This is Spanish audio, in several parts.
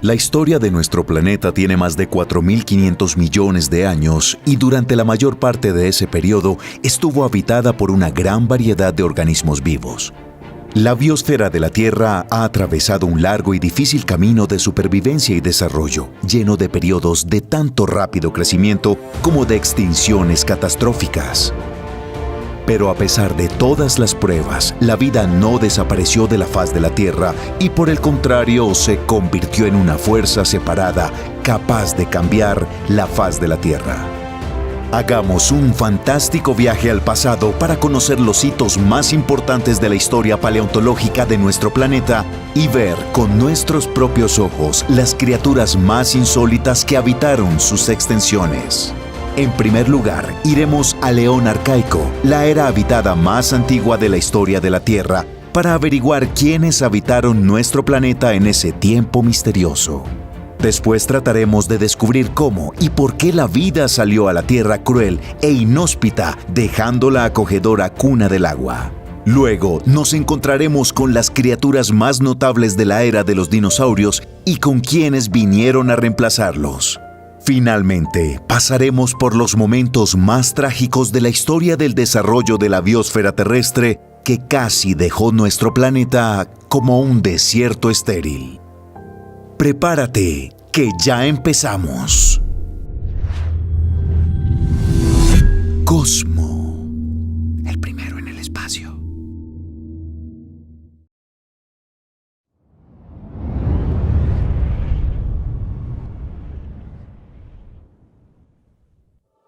La historia de nuestro planeta tiene más de 4.500 millones de años y durante la mayor parte de ese periodo estuvo habitada por una gran variedad de organismos vivos. La biosfera de la Tierra ha atravesado un largo y difícil camino de supervivencia y desarrollo, lleno de periodos de tanto rápido crecimiento como de extinciones catastróficas. Pero a pesar de todas las pruebas, la vida no desapareció de la faz de la Tierra y por el contrario se convirtió en una fuerza separada capaz de cambiar la faz de la Tierra. Hagamos un fantástico viaje al pasado para conocer los hitos más importantes de la historia paleontológica de nuestro planeta y ver con nuestros propios ojos las criaturas más insólitas que habitaron sus extensiones. En primer lugar, iremos al Eón Arcaico, la era habitada más antigua de la historia de la Tierra, para averiguar quiénes habitaron nuestro planeta en ese tiempo misterioso. Después trataremos de descubrir cómo y por qué la vida salió a la Tierra cruel e inhóspita, dejando la acogedora cuna del agua. Luego nos encontraremos con las criaturas más notables de la era de los dinosaurios y con quienes vinieron a reemplazarlos. Finalmente, pasaremos por los momentos más trágicos de la historia del desarrollo de la biosfera terrestre que casi dejó nuestro planeta como un desierto estéril. Prepárate, que ya empezamos. Cosmo, el primero en el espacio.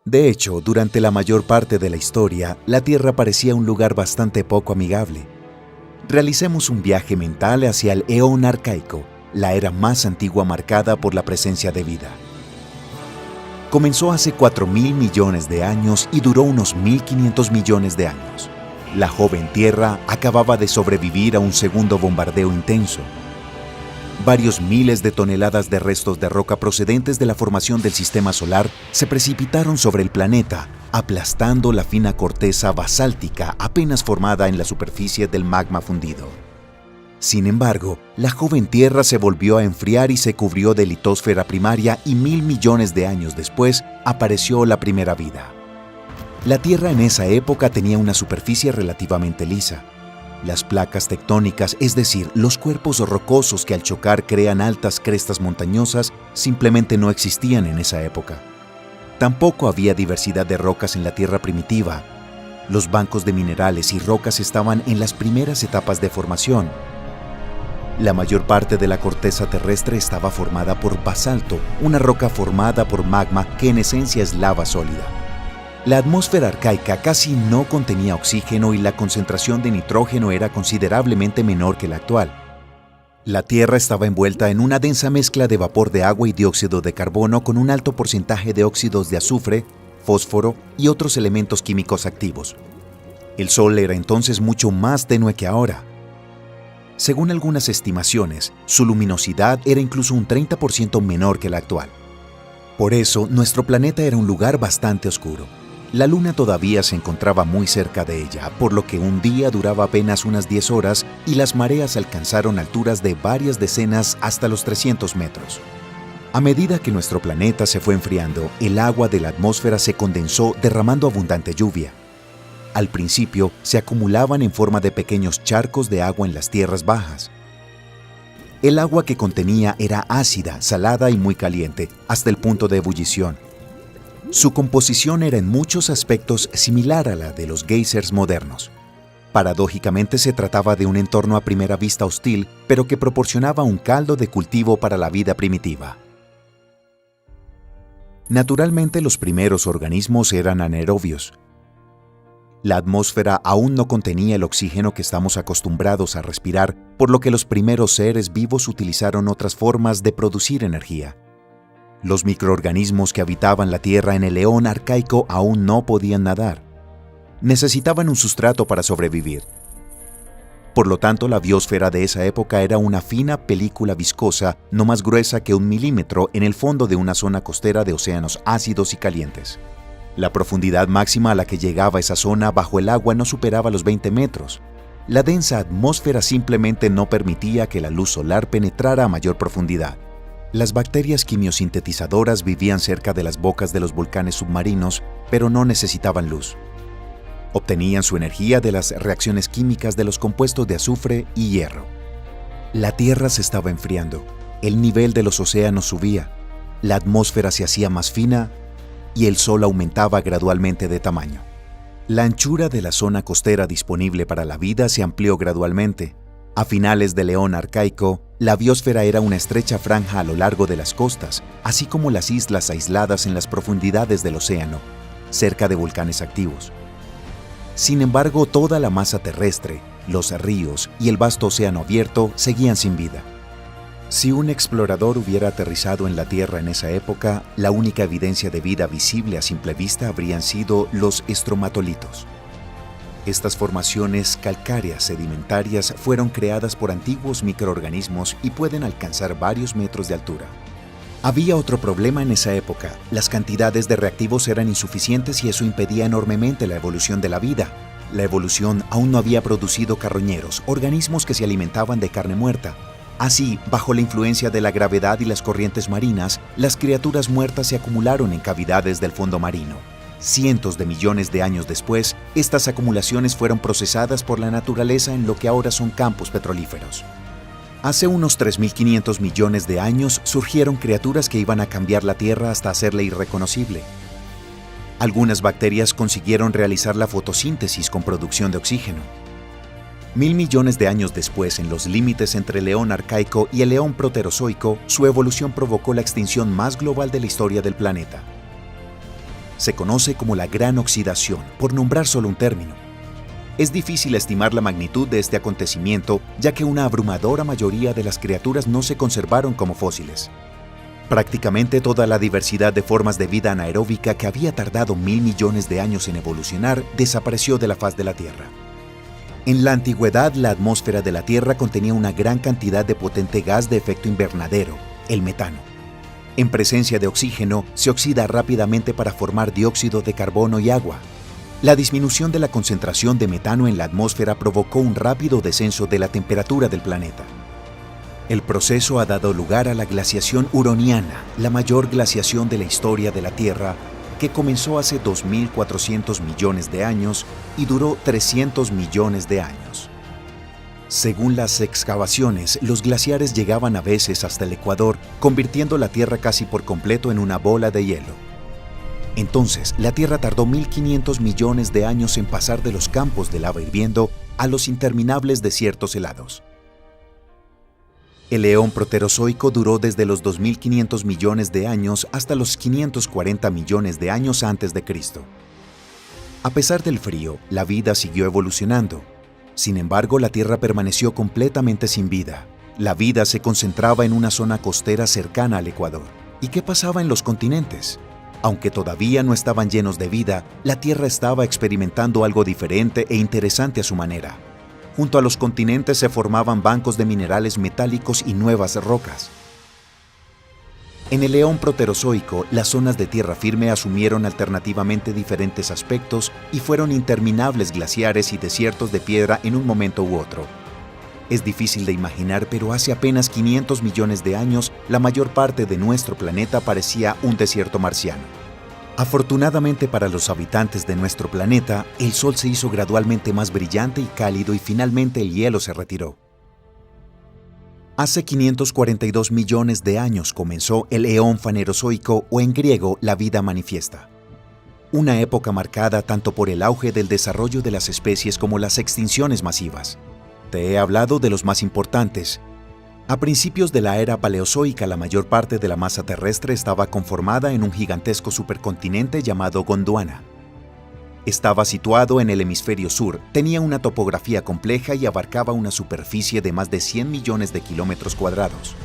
De hecho, durante la mayor parte de la historia, la Tierra parecía un lugar bastante poco amigable. Realicemos un viaje mental hacia el Eón Arcaico, la era más antigua marcada por la presencia de vida. Comenzó hace 4.000 millones de años y duró unos 1.500 millones de años. La joven Tierra acababa de sobrevivir a un segundo bombardeo intenso. Varios miles de toneladas de restos de roca procedentes de la formación del sistema solar se precipitaron sobre el planeta, aplastando la fina corteza basáltica apenas formada en la superficie del magma fundido. Sin embargo, la joven Tierra se volvió a enfriar y se cubrió de litosfera primaria y 1.000 millones de años después apareció la primera vida. La Tierra en esa época tenía una superficie relativamente lisa. Las placas tectónicas, es decir, los cuerpos rocosos que al chocar crean altas crestas montañosas, simplemente no existían en esa época. Tampoco había diversidad de rocas en la Tierra primitiva. Los bancos de minerales y rocas estaban en las primeras etapas de formación. La mayor parte de la corteza terrestre estaba formada por basalto, una roca formada por magma que en esencia es lava sólida. La atmósfera arcaica casi no contenía oxígeno y la concentración de nitrógeno era considerablemente menor que la actual. La Tierra estaba envuelta en una densa mezcla de vapor de agua y dióxido de carbono con un alto porcentaje de óxidos de azufre, fósforo y otros elementos químicos activos. El Sol era entonces mucho más tenue que ahora. Según algunas estimaciones, su luminosidad era incluso un 30% menor que la actual. Por eso, nuestro planeta era un lugar bastante oscuro. La Luna todavía se encontraba muy cerca de ella, por lo que un día duraba apenas unas 10 horas y las mareas alcanzaron alturas de varias decenas hasta los 300 metros. A medida que nuestro planeta se fue enfriando, el agua de la atmósfera se condensó derramando abundante lluvia. Al principio, se acumulaban en forma de pequeños charcos de agua en las tierras bajas. El agua que contenía era ácida, salada y muy caliente, hasta el punto de ebullición. Su composición era en muchos aspectos similar a la de los geysers modernos. Paradójicamente se trataba de un entorno a primera vista hostil, pero que proporcionaba un caldo de cultivo para la vida primitiva. Naturalmente, los primeros organismos eran anaerobios. La atmósfera aún no contenía el oxígeno que estamos acostumbrados a respirar, por lo que los primeros seres vivos utilizaron otras formas de producir energía. Los microorganismos que habitaban la Tierra en el Eón Arcaico aún no podían nadar. Necesitaban un sustrato para sobrevivir. Por lo tanto, la biosfera de esa época era una fina película viscosa, no más gruesa que 1 milímetro, en el fondo de una zona costera de océanos ácidos y calientes. La profundidad máxima a la que llegaba esa zona bajo el agua no superaba los 20 metros. La densa atmósfera simplemente no permitía que la luz solar penetrara a mayor profundidad. Las bacterias quimiosintetizadoras vivían cerca de las bocas de los volcanes submarinos, pero no necesitaban luz. Obtenían su energía de las reacciones químicas de los compuestos de azufre y hierro. La Tierra se estaba enfriando, el nivel de los océanos subía, la atmósfera se hacía más fina y el Sol aumentaba gradualmente de tamaño. La anchura de la zona costera disponible para la vida se amplió gradualmente. A finales del Eón Arcaico, la biosfera era una estrecha franja a lo largo de las costas, así como las islas aisladas en las profundidades del océano, cerca de volcanes activos. Sin embargo, toda la masa terrestre, los ríos y el vasto océano abierto seguían sin vida. Si un explorador hubiera aterrizado en la Tierra en esa época, la única evidencia de vida visible a simple vista habrían sido los estromatolitos. Estas formaciones calcáreas sedimentarias fueron creadas por antiguos microorganismos y pueden alcanzar varios metros de altura. Había otro problema en esa época. Las cantidades de reactivos eran insuficientes y eso impedía enormemente la evolución de la vida. La evolución aún no había producido carroñeros, organismos que se alimentaban de carne muerta. Así, bajo la influencia de la gravedad y las corrientes marinas, las criaturas muertas se acumularon en cavidades del fondo marino. Cientos de millones de años después, estas acumulaciones fueron procesadas por la naturaleza en lo que ahora son campos petrolíferos. Hace unos 3.500 millones de años surgieron criaturas que iban a cambiar la Tierra hasta hacerla irreconocible. Algunas bacterias consiguieron realizar la fotosíntesis con producción de oxígeno. 1.000 millones de años después, en los límites entre el Eón Arcaico y el Eón Proterozoico, su evolución provocó la extinción más global de la historia del planeta. Se conoce como la Gran Oxidación, por nombrar solo un término. Es difícil estimar la magnitud de este acontecimiento, ya que una abrumadora mayoría de las criaturas no se conservaron como fósiles. Prácticamente toda la diversidad de formas de vida anaeróbica que había tardado 1.000 millones de años en evolucionar desapareció de la faz de la Tierra. En la antigüedad, la atmósfera de la Tierra contenía una gran cantidad de potente gas de efecto invernadero, el metano. En presencia de oxígeno, se oxida rápidamente para formar dióxido de carbono y agua. La disminución de la concentración de metano en la atmósfera provocó un rápido descenso de la temperatura del planeta. El proceso ha dado lugar a la glaciación huroniana, la mayor glaciación de la historia de la Tierra, que comenzó hace 2.400 millones de años y duró 300 millones de años. Según las excavaciones, los glaciares llegaban a veces hasta el Ecuador, convirtiendo la Tierra casi por completo en una bola de hielo. Entonces, la Tierra tardó 1.500 millones de años en pasar de los campos de lava hirviendo a los interminables desiertos helados. El Eón Proterozoico duró desde los 2.500 millones de años hasta los 540 millones de años antes de Cristo. A pesar del frío, la vida siguió evolucionando. Sin embargo, la Tierra permaneció completamente sin vida. La vida se concentraba en una zona costera cercana al Ecuador. ¿Y qué pasaba en los continentes? Aunque todavía no estaban llenos de vida, la Tierra estaba experimentando algo diferente e interesante a su manera. Junto a los continentes se formaban bancos de minerales metálicos y nuevas rocas. En el Eón Proterozoico, las zonas de tierra firme asumieron alternativamente diferentes aspectos y fueron interminables glaciares y desiertos de piedra en un momento u otro. Es difícil de imaginar, pero hace apenas 500 millones de años, la mayor parte de nuestro planeta parecía un desierto marciano. Afortunadamente para los habitantes de nuestro planeta, el Sol se hizo gradualmente más brillante y cálido y finalmente el hielo se retiró. Hace 542 millones de años comenzó el Eón Fanerozoico, o en griego, la vida manifiesta. Una época marcada tanto por el auge del desarrollo de las especies como las extinciones masivas. Te he hablado de los más importantes. A principios de la era paleozoica, la mayor parte de la masa terrestre estaba conformada en un gigantesco supercontinente llamado Gondwana. Estaba situado en el hemisferio sur, tenía una topografía compleja y abarcaba una superficie de más de 100 millones de kilómetros cuadrados.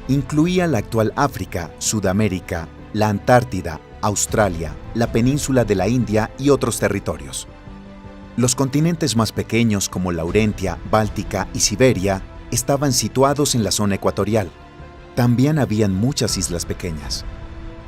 Incluía la actual África, Sudamérica, la Antártida, Australia, la península de la India y otros territorios. Los continentes más pequeños como Laurentia, Báltica y Siberia estaban situados en la zona ecuatorial. También habían muchas islas pequeñas.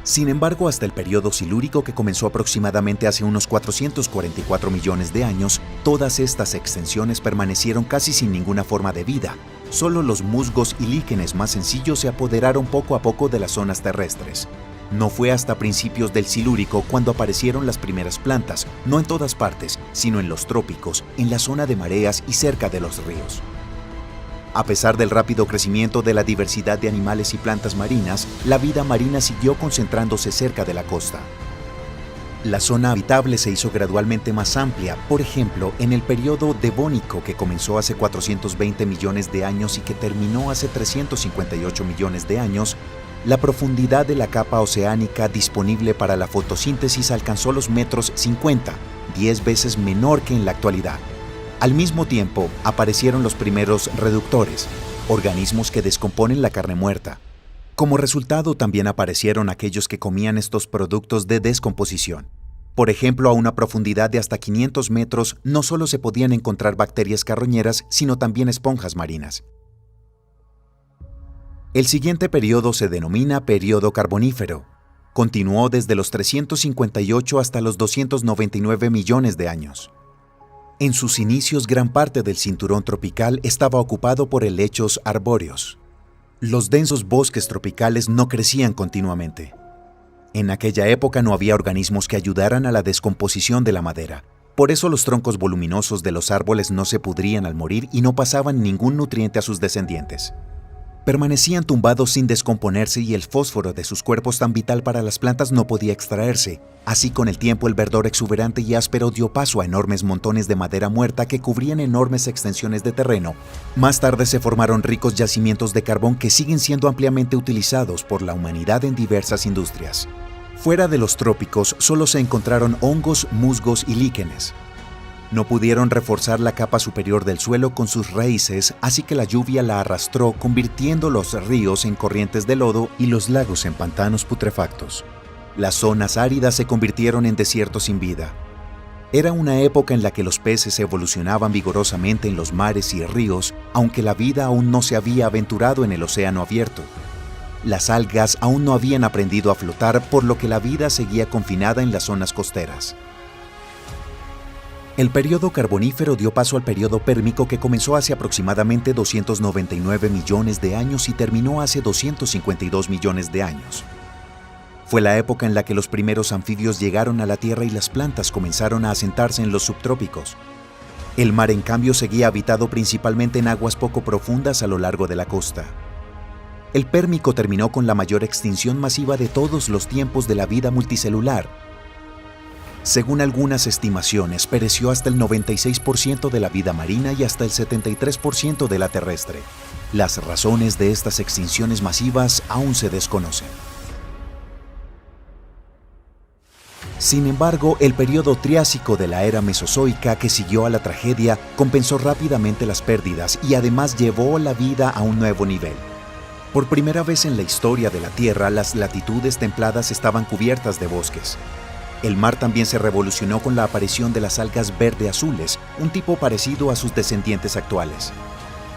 Sin embargo, hasta el periodo silúrico, que comenzó aproximadamente hace unos 444 millones de años, todas estas extensiones permanecieron casi sin ninguna forma de vida. Solo los musgos y líquenes más sencillos se apoderaron poco a poco de las zonas terrestres. No fue hasta principios del Silúrico cuando aparecieron las primeras plantas, no en todas partes, sino en los trópicos, en la zona de mareas y cerca de los ríos. A pesar del rápido crecimiento de la diversidad de animales y plantas marinas, la vida marina siguió concentrándose cerca de la costa. La zona habitable se hizo gradualmente más amplia, por ejemplo, en el periodo Devónico, que comenzó hace 420 millones de años y que terminó hace 358 millones de años. La profundidad de la capa oceánica disponible para la fotosíntesis alcanzó los metros 50, 10 veces menor que en la actualidad. Al mismo tiempo, aparecieron los primeros reductores, organismos que descomponen la carne muerta. Como resultado, también aparecieron aquellos que comían estos productos de descomposición. Por ejemplo, a una profundidad de hasta 500 metros, no solo se podían encontrar bacterias carroñeras, sino también esponjas marinas. El siguiente periodo se denomina Período Carbonífero. Continuó desde los 358 hasta los 299 millones de años. En sus inicios, gran parte del cinturón tropical estaba ocupado por helechos arbóreos. Los densos bosques tropicales no crecían continuamente. En aquella época no había organismos que ayudaran a la descomposición de la madera. Por eso los troncos voluminosos de los árboles no se pudrían al morir y no pasaban ningún nutriente a sus descendientes. Permanecían tumbados sin descomponerse y el fósforo de sus cuerpos tan vital para las plantas no podía extraerse. Así, con el tiempo, el verdor exuberante y áspero dio paso a enormes montones de madera muerta que cubrían enormes extensiones de terreno. Más tarde se formaron ricos yacimientos de carbón que siguen siendo ampliamente utilizados por la humanidad en diversas industrias. Fuera de los trópicos, solo se encontraron hongos, musgos y líquenes. No pudieron reforzar la capa superior del suelo con sus raíces, así que la lluvia la arrastró, convirtiendo los ríos en corrientes de lodo y los lagos en pantanos putrefactos. Las zonas áridas se convirtieron en desiertos sin vida. Era una época en la que los peces evolucionaban vigorosamente en los mares y ríos, aunque la vida aún no se había aventurado en el océano abierto. Las algas aún no habían aprendido a flotar, por lo que la vida seguía confinada en las zonas costeras. El período carbonífero dio paso al período pérmico, que comenzó hace aproximadamente 299 millones de años y terminó hace 252 millones de años. Fue la época en la que los primeros anfibios llegaron a la Tierra y las plantas comenzaron a asentarse en los subtrópicos. El mar, en cambio, seguía habitado principalmente en aguas poco profundas a lo largo de la costa. El pérmico terminó con la mayor extinción masiva de todos los tiempos de la vida multicelular. Según algunas estimaciones, pereció hasta el 96% de la vida marina y hasta el 73% de la terrestre. Las razones de estas extinciones masivas aún se desconocen. Sin embargo, el período Triásico de la era Mesozoica, que siguió a la tragedia, compensó rápidamente las pérdidas y además llevó la vida a un nuevo nivel. Por primera vez en la historia de la Tierra, las latitudes templadas estaban cubiertas de bosques. El mar también se revolucionó con la aparición de las algas verde-azules, un tipo parecido a sus descendientes actuales.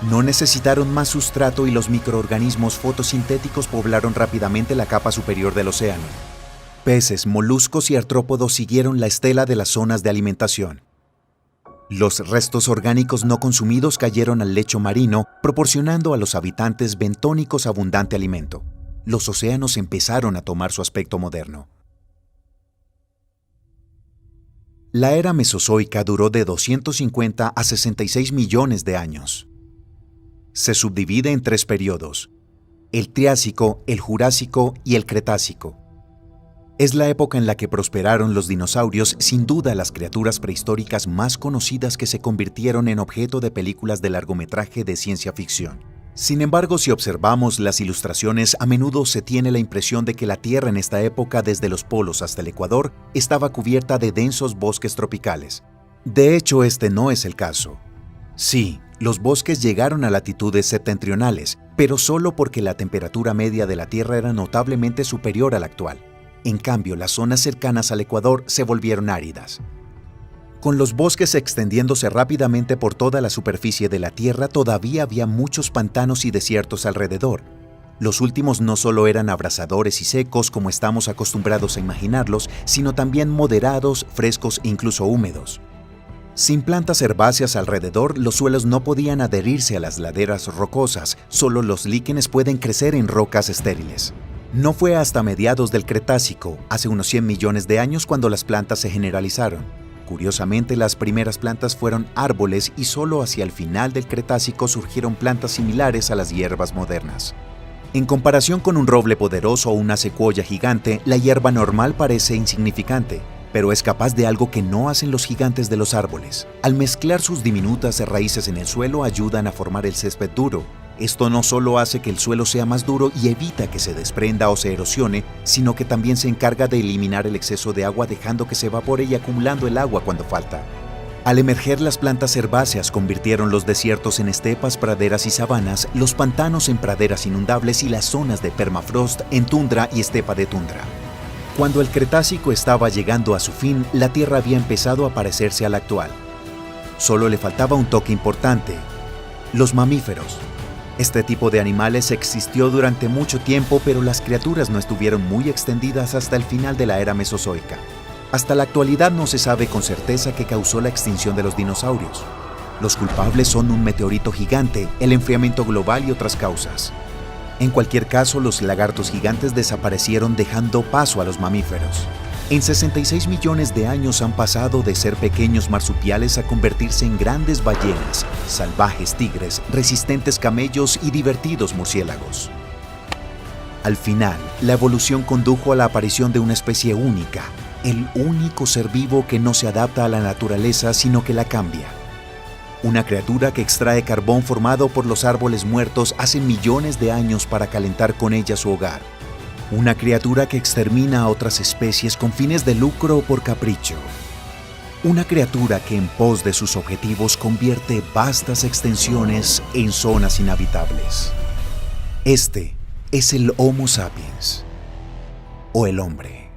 No necesitaron más sustrato y los microorganismos fotosintéticos poblaron rápidamente la capa superior del océano. Peces, moluscos y artrópodos siguieron la estela de las zonas de alimentación. Los restos orgánicos no consumidos cayeron al lecho marino, proporcionando a los habitantes bentónicos abundante alimento. Los océanos empezaron a tomar su aspecto moderno. La era mesozoica duró de 250 a 66 millones de años. Se subdivide en 3 periodos: el Triásico, el Jurásico y el Cretácico. Es la época en la que prosperaron los dinosaurios, sin duda las criaturas prehistóricas más conocidas que se convirtieron en objeto de películas de largometraje de ciencia ficción. Sin embargo, si observamos las ilustraciones, a menudo se tiene la impresión de que la Tierra en esta época, desde los polos hasta el Ecuador, estaba cubierta de densos bosques tropicales. De hecho, este no es el caso. Sí, los bosques llegaron a latitudes septentrionales, pero solo porque la temperatura media de la Tierra era notablemente superior a la actual. En cambio, las zonas cercanas al Ecuador se volvieron áridas. Con los bosques extendiéndose rápidamente por toda la superficie de la Tierra, todavía había muchos pantanos y desiertos alrededor. Los últimos no solo eran abrasadores y secos como estamos acostumbrados a imaginarlos, sino también moderados, frescos e incluso húmedos. Sin plantas herbáceas alrededor, los suelos no podían adherirse a las laderas rocosas, solo los líquenes pueden crecer en rocas estériles. No fue hasta mediados del Cretácico, hace unos 100 millones de años, cuando las plantas se generalizaron. Curiosamente, las primeras plantas fueron árboles y solo hacia el final del Cretácico surgieron plantas similares a las hierbas modernas. En comparación con un roble poderoso o una secuoya gigante, la hierba normal parece insignificante, pero es capaz de algo que no hacen los gigantes de los árboles. Al mezclar sus diminutas raíces en el suelo, ayudan a formar el césped duro. Esto no solo hace que el suelo sea más duro y evita que se desprenda o se erosione, sino que también se encarga de eliminar el exceso de agua, dejando que se evapore y acumulando el agua cuando falta. Al emerger, las plantas herbáceas convirtieron los desiertos en estepas, praderas y sabanas, los pantanos en praderas inundables y las zonas de permafrost en tundra y estepa de tundra. Cuando el Cretácico estaba llegando a su fin, la Tierra había empezado a parecerse a la actual. Solo le faltaba un toque importante: los mamíferos. Este tipo de animales existió durante mucho tiempo, pero las criaturas no estuvieron muy extendidas hasta el final de la era mesozoica. Hasta la actualidad no se sabe con certeza qué causó la extinción de los dinosaurios. Los culpables son un meteorito gigante, el enfriamiento global y otras causas. En cualquier caso, los lagartos gigantes desaparecieron, dejando paso a los mamíferos. En 66 millones de años han pasado de ser pequeños marsupiales a convertirse en grandes ballenas, salvajes tigres, resistentes camellos y divertidos murciélagos. Al final, la evolución condujo a la aparición de una especie única, el único ser vivo que no se adapta a la naturaleza, sino que la cambia. Una criatura que extrae carbón formado por los árboles muertos hace millones de años para calentar con ella su hogar. Una criatura que extermina a otras especies con fines de lucro o por capricho. Una criatura que en pos de sus objetivos convierte vastas extensiones en zonas inhabitables. Este es el Homo sapiens, o el hombre.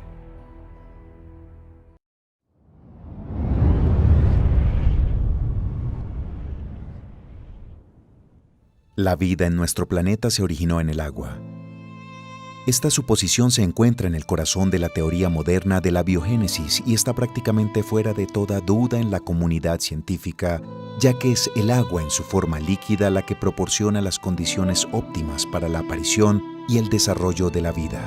La vida en nuestro planeta se originó en el agua. Esta suposición se encuentra en el corazón de la teoría moderna de la biogénesis y está prácticamente fuera de toda duda en la comunidad científica, ya que es el agua en su forma líquida la que proporciona las condiciones óptimas para la aparición y el desarrollo de la vida.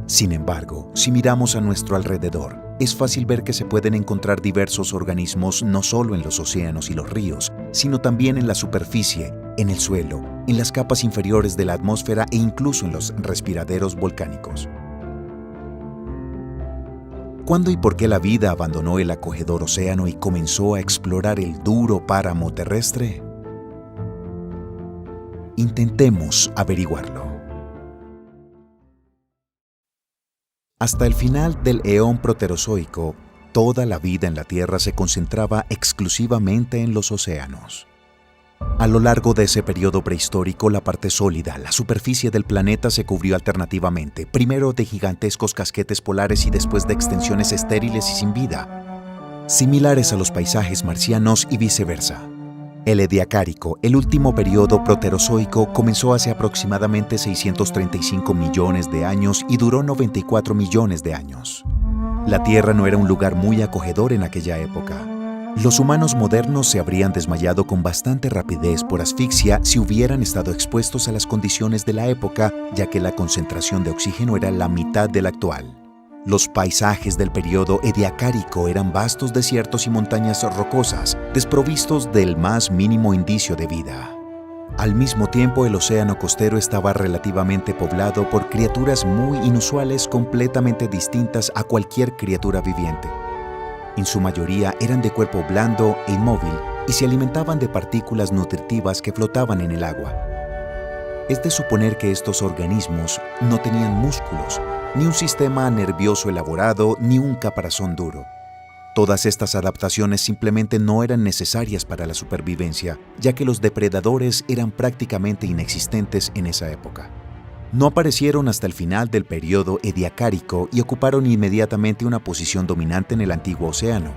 Sin embargo, si miramos a nuestro alrededor, es fácil ver que se pueden encontrar diversos organismos no solo en los océanos y los ríos, sino también en la superficie, en el suelo, en las capas inferiores de la atmósfera e incluso en los respiraderos volcánicos. ¿Cuándo y por qué la vida abandonó el acogedor océano y comenzó a explorar el duro páramo terrestre? Intentemos averiguarlo. Hasta el final del eón proterozoico, toda la vida en la Tierra se concentraba exclusivamente en los océanos. A lo largo de ese periodo prehistórico, la parte sólida, la superficie del planeta, se cubrió alternativamente, primero de gigantescos casquetes polares y después de extensiones estériles y sin vida, similares a los paisajes marcianos y viceversa. El Ediacárico, el último periodo proterozoico, comenzó hace aproximadamente 635 millones de años y duró 94 millones de años. La Tierra no era un lugar muy acogedor en aquella época. Los humanos modernos se habrían desmayado con bastante rapidez por asfixia si hubieran estado expuestos a las condiciones de la época, ya que la concentración de oxígeno era la mitad de la actual. Los paisajes del periodo Ediacárico eran vastos desiertos y montañas rocosas, desprovistos del más mínimo indicio de vida. Al mismo tiempo, el océano costero estaba relativamente poblado por criaturas muy inusuales, completamente distintas a cualquier criatura viviente. En su mayoría eran de cuerpo blando e inmóvil y se alimentaban de partículas nutritivas que flotaban en el agua. Es de suponer que estos organismos no tenían músculos, ni un sistema nervioso elaborado, ni un caparazón duro. Todas estas adaptaciones simplemente no eran necesarias para la supervivencia, ya que los depredadores eran prácticamente inexistentes en esa época. No aparecieron hasta el final del periodo Ediacárico y ocuparon inmediatamente una posición dominante en el antiguo océano.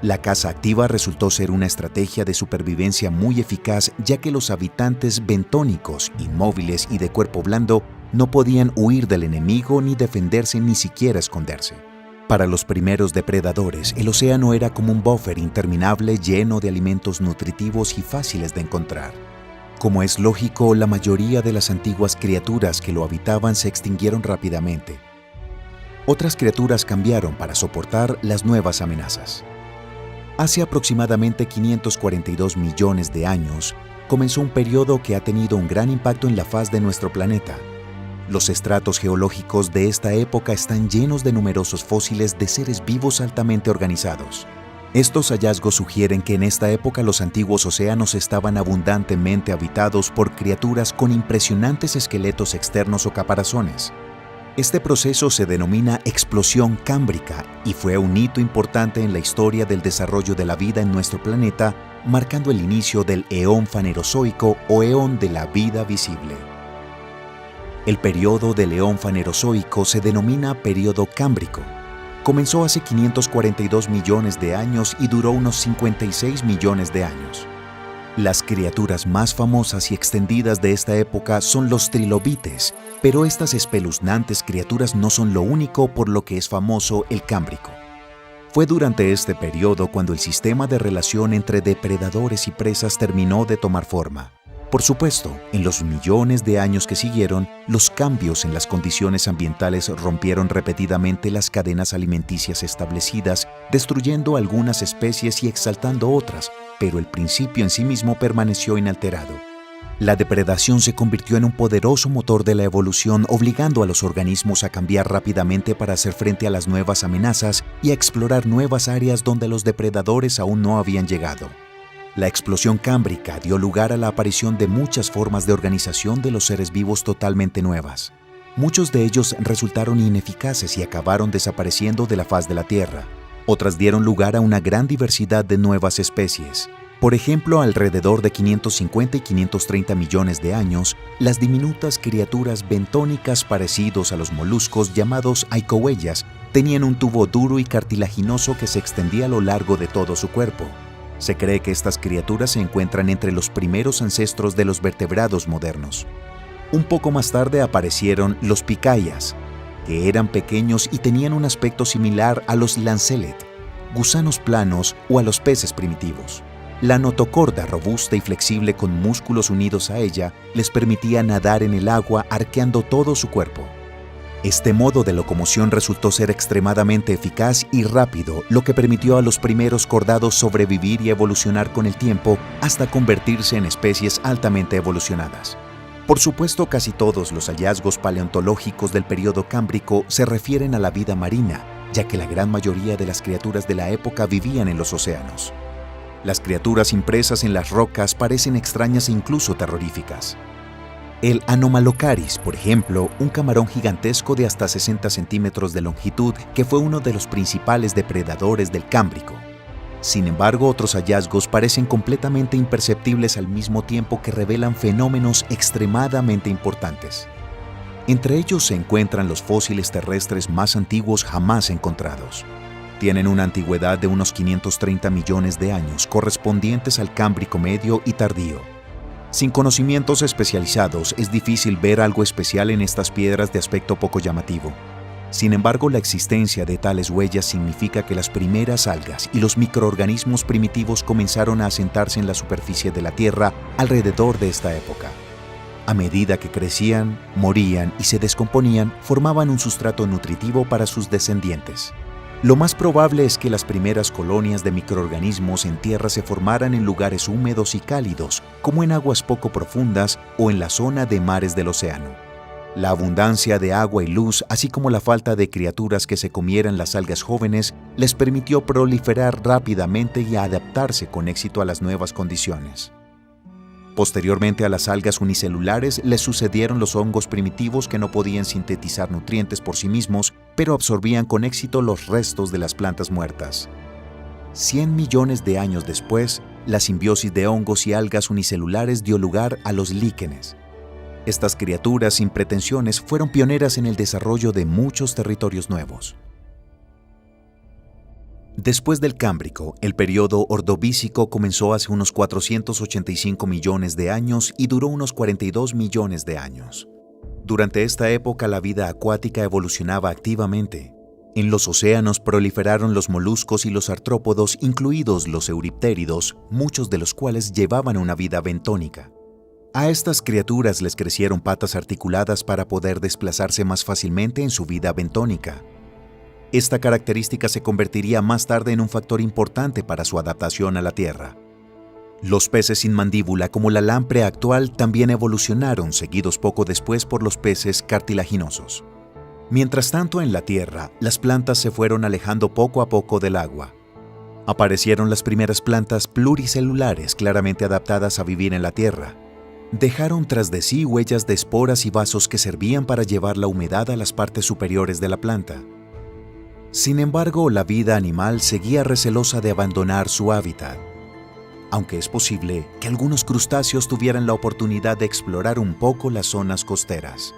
La caza activa resultó ser una estrategia de supervivencia muy eficaz, ya que los habitantes bentónicos, inmóviles y de cuerpo blando, no podían huir del enemigo ni defenderse ni siquiera esconderse. Para los primeros depredadores, el océano era como un buffer interminable lleno de alimentos nutritivos y fáciles de encontrar. Como es lógico, la mayoría de las antiguas criaturas que lo habitaban se extinguieron rápidamente. Otras criaturas cambiaron para soportar las nuevas amenazas. Hace aproximadamente 542 millones de años, comenzó un periodo que ha tenido un gran impacto en la faz de nuestro planeta. Los estratos geológicos de esta época están llenos de numerosos fósiles de seres vivos altamente organizados. Estos hallazgos sugieren que en esta época los antiguos océanos estaban abundantemente habitados por criaturas con impresionantes esqueletos externos o caparazones. Este proceso se denomina explosión cámbrica y fue un hito importante en la historia del desarrollo de la vida en nuestro planeta, marcando el inicio del eón fanerozoico o eón de la vida visible. El periodo del eón fanerozoico se denomina periodo cámbrico. Comenzó hace 542 millones de años y duró unos 56 millones de años. Las criaturas más famosas y extendidas de esta época son los trilobites, pero estas espeluznantes criaturas no son lo único por lo que es famoso el Cámbrico. Fue durante este periodo cuando el sistema de relación entre depredadores y presas terminó de tomar forma. Por supuesto, en los millones de años que siguieron, los cambios en las condiciones ambientales rompieron repetidamente las cadenas alimenticias establecidas, destruyendo algunas especies y exaltando otras, pero el principio en sí mismo permaneció inalterado. La depredación se convirtió en un poderoso motor de la evolución, obligando a los organismos a cambiar rápidamente para hacer frente a las nuevas amenazas y a explorar nuevas áreas donde los depredadores aún no habían llegado. La explosión cámbrica dio lugar a la aparición de muchas formas de organización de los seres vivos totalmente nuevas. Muchos de ellos resultaron ineficaces y acabaron desapareciendo de la faz de la Tierra. Otras dieron lugar a una gran diversidad de nuevas especies. Por ejemplo, alrededor de 550 y 530 millones de años, las diminutas criaturas bentónicas parecidos a los moluscos llamados aicohuellas tenían un tubo duro y cartilaginoso que se extendía a lo largo de todo su cuerpo. Se cree que estas criaturas se encuentran entre los primeros ancestros de los vertebrados modernos. Un poco más tarde aparecieron los picayas, que eran pequeños y tenían un aspecto similar a los lancelet, gusanos planos o a los peces primitivos. La notocorda, robusta y flexible con músculos unidos a ella, les permitía nadar en el agua arqueando todo su cuerpo. Este modo de locomoción resultó ser extremadamente eficaz y rápido, lo que permitió a los primeros cordados sobrevivir y evolucionar con el tiempo hasta convertirse en especies altamente evolucionadas. Por supuesto, casi todos los hallazgos paleontológicos del período cámbrico se refieren a la vida marina, ya que la gran mayoría de las criaturas de la época vivían en los océanos. Las criaturas impresas en las rocas parecen extrañas e incluso terroríficas. El Anomalocaris, por ejemplo, un camarón gigantesco de hasta 60 centímetros de longitud que fue uno de los principales depredadores del Cámbrico. Sin embargo, otros hallazgos parecen completamente imperceptibles al mismo tiempo que revelan fenómenos extremadamente importantes. Entre ellos se encuentran los fósiles terrestres más antiguos jamás encontrados. Tienen una antigüedad de unos 530 millones de años, correspondientes al Cámbrico medio y tardío. Sin conocimientos especializados, es difícil ver algo especial en estas piedras de aspecto poco llamativo. Sin embargo, la existencia de tales huellas significa que las primeras algas y los microorganismos primitivos comenzaron a asentarse en la superficie de la Tierra alrededor de esta época. A medida que crecían, morían y se descomponían, formaban un sustrato nutritivo para sus descendientes. Lo más probable es que las primeras colonias de microorganismos en tierra se formaran en lugares húmedos y cálidos, como en aguas poco profundas o en la zona de mares del océano. La abundancia de agua y luz, así como la falta de criaturas que se comieran las algas jóvenes, les permitió proliferar rápidamente y adaptarse con éxito a las nuevas condiciones. Posteriormente a las algas unicelulares les sucedieron los hongos primitivos que no podían sintetizar nutrientes por sí mismos, pero absorbían con éxito los restos de las plantas muertas. 100 millones de años después, la simbiosis de hongos y algas unicelulares dio lugar a los líquenes. Estas criaturas sin pretensiones fueron pioneras en el desarrollo de muchos territorios nuevos. Después del Cámbrico, el periodo Ordovícico comenzó hace unos 485 millones de años y duró unos 42 millones de años. Durante esta época la vida acuática evolucionaba activamente. En los océanos proliferaron los moluscos y los artrópodos, incluidos los euriptéridos, muchos de los cuales llevaban una vida bentónica. A estas criaturas les crecieron patas articuladas para poder desplazarse más fácilmente en su vida bentónica. Esta característica se convertiría más tarde en un factor importante para su adaptación a la Tierra. Los peces sin mandíbula, como la lamprea actual, también evolucionaron, seguidos poco después por los peces cartilaginosos. Mientras tanto, en la Tierra, las plantas se fueron alejando poco a poco del agua. Aparecieron las primeras plantas pluricelulares claramente adaptadas a vivir en la Tierra. Dejaron tras de sí huellas de esporas y vasos que servían para llevar la humedad a las partes superiores de la planta. Sin embargo, la vida animal seguía recelosa de abandonar su hábitat, aunque es posible que algunos crustáceos tuvieran la oportunidad de explorar un poco las zonas costeras.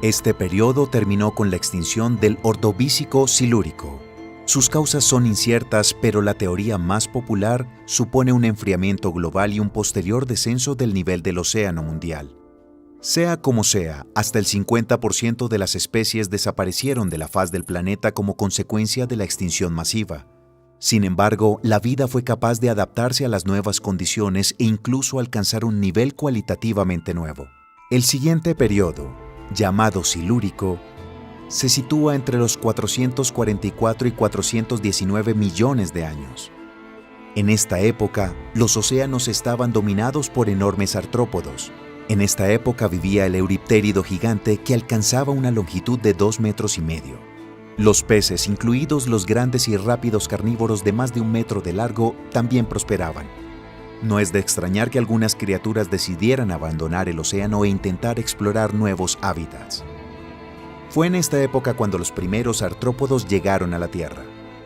Este periodo terminó con la extinción del Ordovícico silúrico. Sus causas son inciertas, pero la teoría más popular supone un enfriamiento global y un posterior descenso del nivel del océano mundial. Sea como sea, hasta el 50% de las especies desaparecieron de la faz del planeta como consecuencia de la extinción masiva. Sin embargo, la vida fue capaz de adaptarse a las nuevas condiciones e incluso alcanzar un nivel cualitativamente nuevo. El siguiente periodo, llamado silúrico, se sitúa entre los 444 y 419 millones de años. En esta época, los océanos estaban dominados por enormes artrópodos. En esta época vivía el euriptérido gigante que alcanzaba una longitud de 2,5 metros. Los peces, incluidos los grandes y rápidos carnívoros de más de 1 metro de largo, también prosperaban. No es de extrañar que algunas criaturas decidieran abandonar el océano e intentar explorar nuevos hábitats. Fue en esta época cuando los primeros artrópodos llegaron a la Tierra.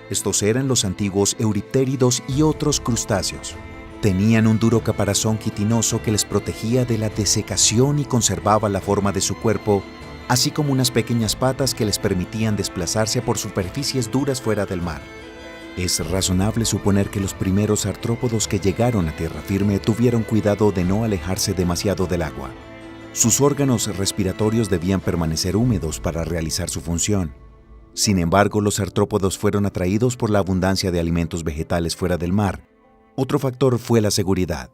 Estos eran los antiguos euriptéridos y otros crustáceos. Tenían un duro caparazón quitinoso que les protegía de la desecación y conservaba la forma de su cuerpo, así como unas pequeñas patas que les permitían desplazarse por superficies duras fuera del mar. Es razonable suponer que los primeros artrópodos que llegaron a tierra firme tuvieron cuidado de no alejarse demasiado del agua. Sus órganos respiratorios debían permanecer húmedos para realizar su función. Sin embargo, los artrópodos fueron atraídos por la abundancia de alimentos vegetales fuera del mar. Otro factor fue la seguridad.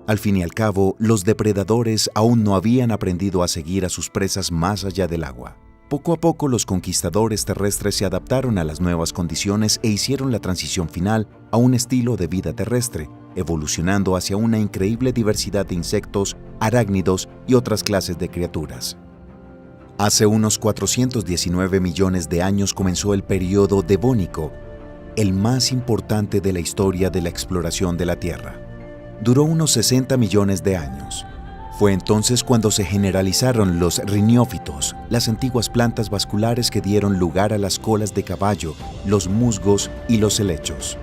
Al fin y al cabo, los depredadores aún no habían aprendido a seguir a sus presas más allá del agua. Poco a poco, los conquistadores terrestres se adaptaron a las nuevas condiciones e hicieron la transición final a un estilo de vida terrestre, evolucionando hacia una increíble diversidad de insectos, arácnidos y otras clases de criaturas. Hace unos 419 millones de años comenzó el período Devónico, el más importante de la historia de la exploración de la Tierra. Duró unos 60 millones de años. Fue entonces cuando se generalizaron los riniófitos, las antiguas plantas vasculares que dieron lugar a las colas de caballo, los musgos y los helechos.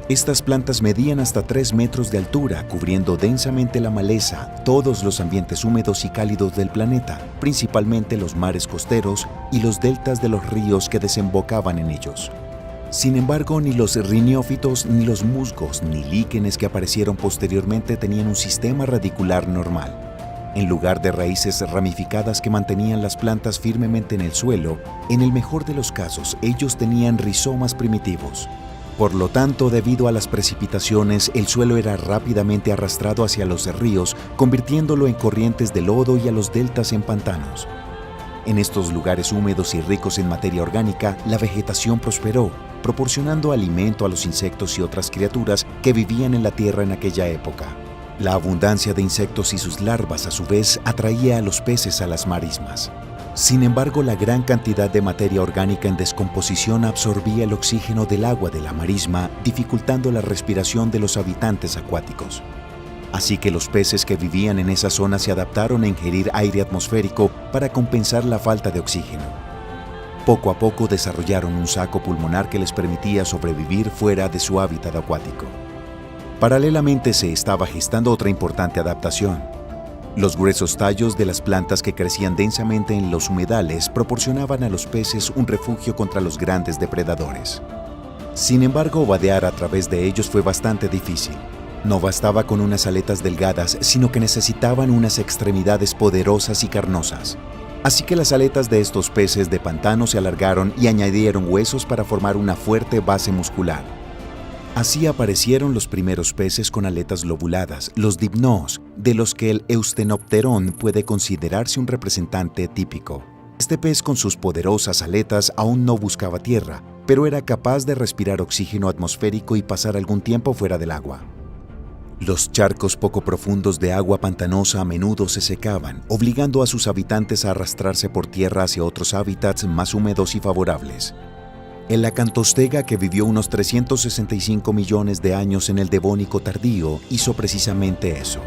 Estas plantas medían hasta 3 metros de altura, cubriendo densamente la maleza, todos los ambientes húmedos y cálidos del planeta, principalmente los mares costeros y los deltas de los ríos que desembocaban en ellos. Sin embargo, ni los riniófitos, ni los musgos, ni líquenes que aparecieron posteriormente tenían un sistema radicular normal. En lugar de raíces ramificadas que mantenían las plantas firmemente en el suelo, en el mejor de los casos, ellos tenían rizomas primitivos. Por lo tanto, debido a las precipitaciones, el suelo era rápidamente arrastrado hacia los ríos, convirtiéndolo en corrientes de lodo y a los deltas en pantanos. En estos lugares húmedos y ricos en materia orgánica, la vegetación prosperó, proporcionando alimento a los insectos y otras criaturas que vivían en la Tierra en aquella época. La abundancia de insectos y sus larvas, a su vez, atraía a los peces a las marismas. Sin embargo, la gran cantidad de materia orgánica en descomposición absorbía el oxígeno del agua de la marisma, dificultando la respiración de los habitantes acuáticos. Así que los peces que vivían en esa zona se adaptaron a ingerir aire atmosférico para compensar la falta de oxígeno. Poco a poco desarrollaron un saco pulmonar que les permitía sobrevivir fuera de su hábitat acuático. Paralelamente se estaba gestando otra importante adaptación. Los gruesos tallos de las plantas que crecían densamente en los humedales proporcionaban a los peces un refugio contra los grandes depredadores. Sin embargo, vadear a través de ellos fue bastante difícil. No bastaba con unas aletas delgadas, sino que necesitaban unas extremidades poderosas y carnosas. Así que las aletas de estos peces de pantano se alargaron y añadieron huesos para formar una fuerte base muscular. Así aparecieron los primeros peces con aletas lobuladas, los dipnoos, de los que el Eustenopterón puede considerarse un representante típico. Este pez con sus poderosas aletas aún no buscaba tierra, pero era capaz de respirar oxígeno atmosférico y pasar algún tiempo fuera del agua. Los charcos poco profundos de agua pantanosa a menudo se secaban, obligando a sus habitantes a arrastrarse por tierra hacia otros hábitats más húmedos y favorables. El acantostega, que vivió unos 365 millones de años en el Devónico tardío, hizo precisamente eso.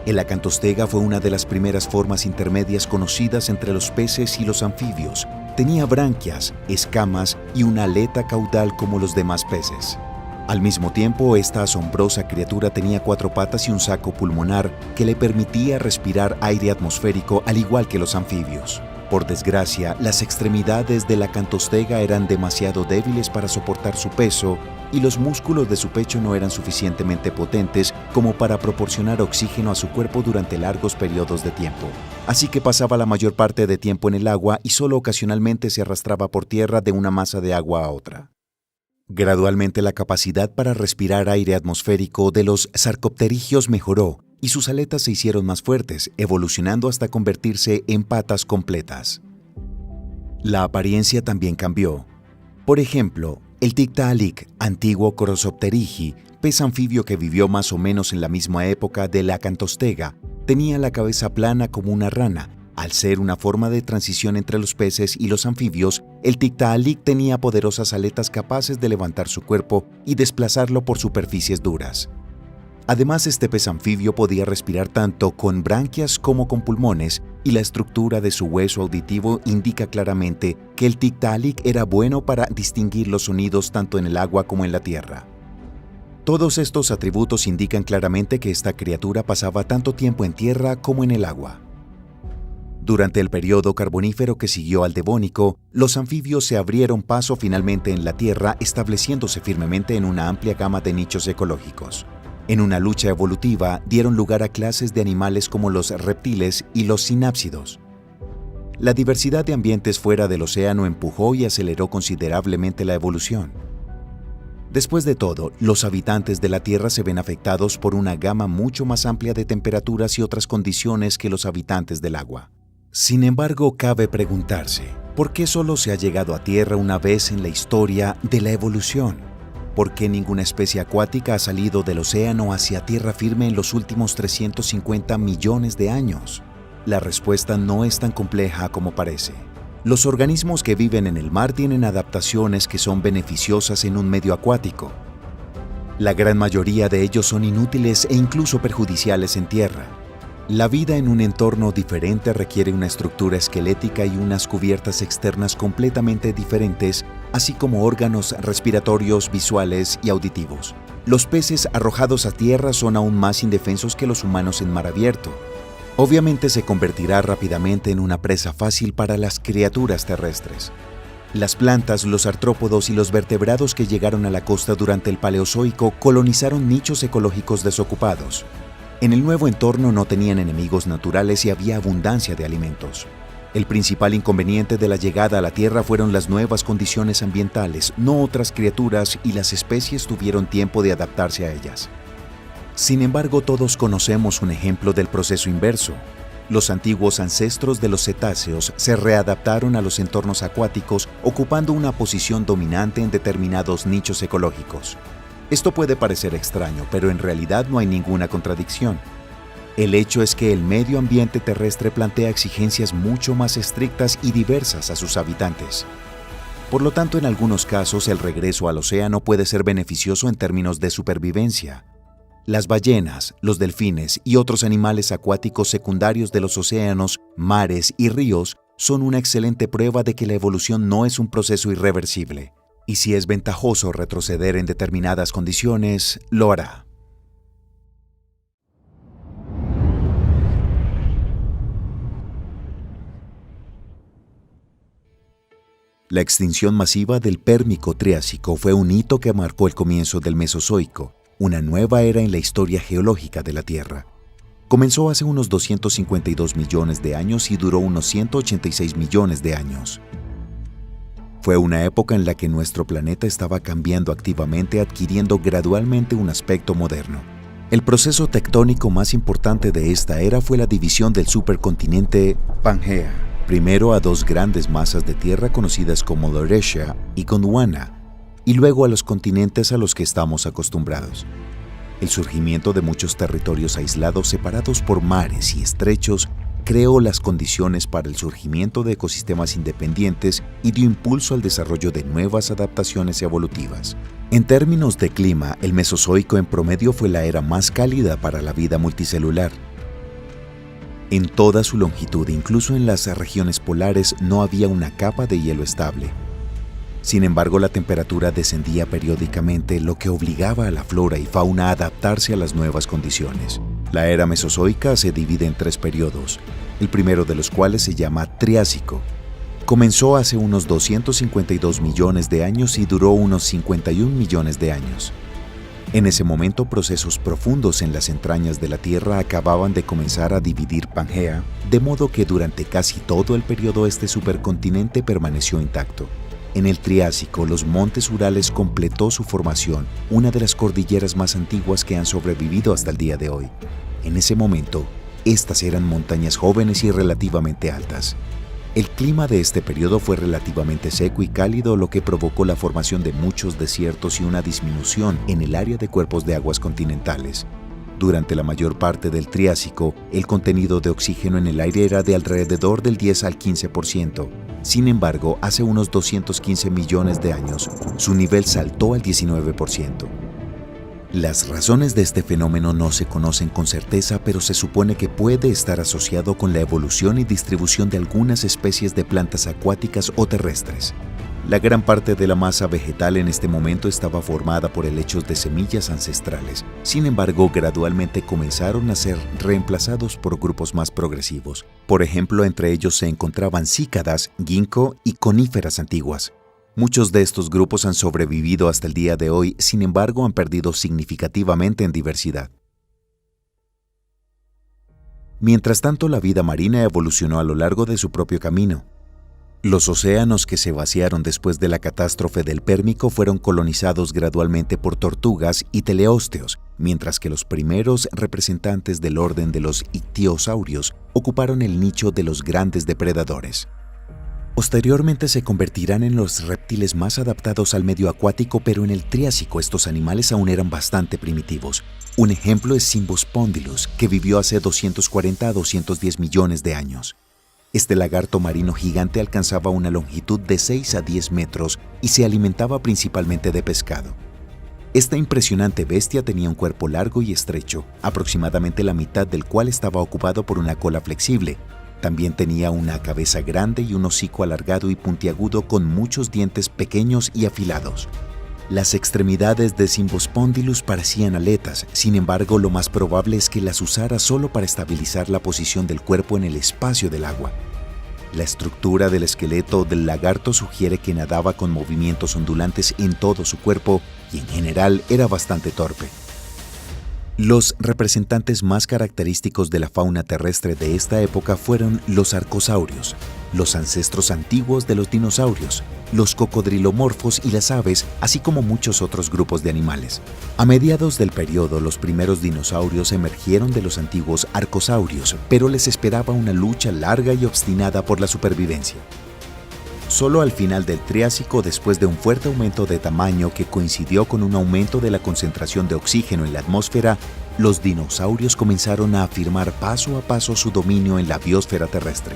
El acantostega fue una de las primeras formas intermedias conocidas entre los peces y los anfibios. Tenía branquias, escamas y una aleta caudal como los demás peces. Al mismo tiempo, esta asombrosa criatura tenía 4 patas y un saco pulmonar que le permitía respirar aire atmosférico al igual que los anfibios. Por desgracia, las extremidades de la acantostega eran demasiado débiles para soportar su peso y los músculos de su pecho no eran suficientemente potentes como para proporcionar oxígeno a su cuerpo durante largos periodos de tiempo. Así que pasaba la mayor parte de tiempo en el agua y solo ocasionalmente se arrastraba por tierra de una masa de agua a otra. Gradualmente la capacidad para respirar aire atmosférico de los sarcopterigios mejoró y sus aletas se hicieron más fuertes, evolucionando hasta convertirse en patas completas. La apariencia también cambió. Por ejemplo, el Tiktaalik, antiguo Crossopterygii, pez anfibio que vivió más o menos en la misma época de la acantostega, tenía la cabeza plana como una rana. Al ser una forma de transición entre los peces y los anfibios, el Tiktaalik tenía poderosas aletas capaces de levantar su cuerpo y desplazarlo por superficies duras. Además, este pez anfibio podía respirar tanto con branquias como con pulmones, y la estructura de su hueso auditivo indica claramente que el Tiktaalik era bueno para distinguir los sonidos tanto en el agua como en la tierra. Todos estos atributos indican claramente que esta criatura pasaba tanto tiempo en tierra como en el agua. Durante el periodo carbonífero que siguió al Devónico, los anfibios se abrieron paso finalmente en la Tierra, estableciéndose firmemente en una amplia gama de nichos ecológicos. En una lucha evolutiva, dieron lugar a clases de animales como los reptiles y los sinápsidos. La diversidad de ambientes fuera del océano empujó y aceleró considerablemente la evolución. Después de todo, los habitantes de la Tierra se ven afectados por una gama mucho más amplia de temperaturas y otras condiciones que los habitantes del agua. Sin embargo, cabe preguntarse, ¿por qué solo se ha llegado a Tierra una vez en la historia de la evolución? ¿Por qué ninguna especie acuática ha salido del océano hacia tierra firme en los últimos 350 millones de años? La respuesta no es tan compleja como parece. Los organismos que viven en el mar tienen adaptaciones que son beneficiosas en un medio acuático. La gran mayoría de ellos son inútiles e incluso perjudiciales en tierra. La vida en un entorno diferente requiere una estructura esquelética y unas cubiertas externas completamente diferentes, así como órganos respiratorios, visuales y auditivos. Los peces arrojados a tierra son aún más indefensos que los humanos en mar abierto. Obviamente se convertirá rápidamente en una presa fácil para las criaturas terrestres. Las plantas, los artrópodos y los vertebrados que llegaron a la costa durante el Paleozoico colonizaron nichos ecológicos desocupados. En el nuevo entorno no tenían enemigos naturales y había abundancia de alimentos. El principal inconveniente de la llegada a la Tierra fueron las nuevas condiciones ambientales, no otras criaturas, y las especies tuvieron tiempo de adaptarse a ellas. Sin embargo, todos conocemos un ejemplo del proceso inverso. Los antiguos ancestros de los cetáceos se readaptaron a los entornos acuáticos, ocupando una posición dominante en determinados nichos ecológicos. Esto puede parecer extraño, pero en realidad no hay ninguna contradicción. El hecho es que el medio ambiente terrestre plantea exigencias mucho más estrictas y diversas a sus habitantes. Por lo tanto, en algunos casos, el regreso al océano puede ser beneficioso en términos de supervivencia. Las ballenas, los delfines y otros animales acuáticos secundarios de los océanos, mares y ríos son una excelente prueba de que la evolución no es un proceso irreversible. Y si es ventajoso retroceder en determinadas condiciones, lo hará. La extinción masiva del Pérmico-Triásico fue un hito que marcó el comienzo del Mesozoico, una nueva era en la historia geológica de la Tierra. Comenzó hace unos 252 millones de años y duró unos 186 millones de años. Fue una época en la que nuestro planeta estaba cambiando activamente, adquiriendo gradualmente un aspecto moderno. El proceso tectónico más importante de esta era fue la división del supercontinente Pangea, primero a dos grandes masas de tierra conocidas como Laurasia y Gondwana, y luego a los continentes a los que estamos acostumbrados. El surgimiento de muchos territorios aislados separados por mares y estrechos creó las condiciones para el surgimiento de ecosistemas independientes y dio impulso al desarrollo de nuevas adaptaciones evolutivas. En términos de clima, el Mesozoico en promedio fue la era más cálida para la vida multicelular. En toda su longitud, incluso en las regiones polares, no había una capa de hielo estable. Sin embargo, la temperatura descendía periódicamente, lo que obligaba a la flora y fauna a adaptarse a las nuevas condiciones. La era mesozoica se divide en 3 periodos, el primero de los cuales se llama Triásico. Comenzó hace unos 252 millones de años y duró unos 51 millones de años. En ese momento, procesos profundos en las entrañas de la Tierra acababan de comenzar a dividir Pangea, de modo que durante casi todo el periodo este supercontinente permaneció intacto. En el Triásico, los montes Urales completó su formación, una de las cordilleras más antiguas que han sobrevivido hasta el día de hoy. En ese momento, estas eran montañas jóvenes y relativamente altas. El clima de este periodo fue relativamente seco y cálido, lo que provocó la formación de muchos desiertos y una disminución en el área de cuerpos de aguas continentales. Durante la mayor parte del Triásico, el contenido de oxígeno en el aire era de alrededor del 10 al 15%. Sin embargo, hace unos 215 millones de años, su nivel saltó al 19%. Las razones de este fenómeno no se conocen con certeza, pero se supone que puede estar asociado con la evolución y distribución de algunas especies de plantas acuáticas o terrestres. La gran parte de la masa vegetal en este momento estaba formada por helechos de semillas ancestrales. Sin embargo, gradualmente comenzaron a ser reemplazados por grupos más progresivos. Por ejemplo, entre ellos se encontraban cícadas, ginkgo y coníferas antiguas. Muchos de estos grupos han sobrevivido hasta el día de hoy, sin embargo, han perdido significativamente en diversidad. Mientras tanto, la vida marina evolucionó a lo largo de su propio camino. Los océanos que se vaciaron después de la catástrofe del Pérmico fueron colonizados gradualmente por tortugas y teleósteos, mientras que los primeros representantes del orden de los ictiosaurios ocuparon el nicho de los grandes depredadores. Posteriormente se convertirán en los reptiles más adaptados al medio acuático, pero en el Triásico estos animales aún eran bastante primitivos. Un ejemplo es Cymbospondylus, que vivió hace 240 a 210 millones de años. Este lagarto marino gigante alcanzaba una longitud de 6 a 10 metros y se alimentaba principalmente de pescado. Esta impresionante bestia tenía un cuerpo largo y estrecho, aproximadamente la mitad del cual estaba ocupado por una cola flexible. También tenía una cabeza grande y un hocico alargado y puntiagudo con muchos dientes pequeños y afilados. Las extremidades de Cymbospondylus parecían aletas, sin embargo, lo más probable es que las usara solo para estabilizar la posición del cuerpo en el espacio del agua. La estructura del esqueleto del lagarto sugiere que nadaba con movimientos ondulantes en todo su cuerpo y en general era bastante torpe. Los representantes más característicos de la fauna terrestre de esta época fueron los arcosaurios, los ancestros antiguos de los dinosaurios, los cocodrilomorfos y las aves, así como muchos otros grupos de animales. A mediados del periodo, los primeros dinosaurios emergieron de los antiguos arcosaurios, pero les esperaba una lucha larga y obstinada por la supervivencia. Solo al final del Triásico, después de un fuerte aumento de tamaño que coincidió con un aumento de la concentración de oxígeno en la atmósfera, los dinosaurios comenzaron a afirmar paso a paso su dominio en la biosfera terrestre.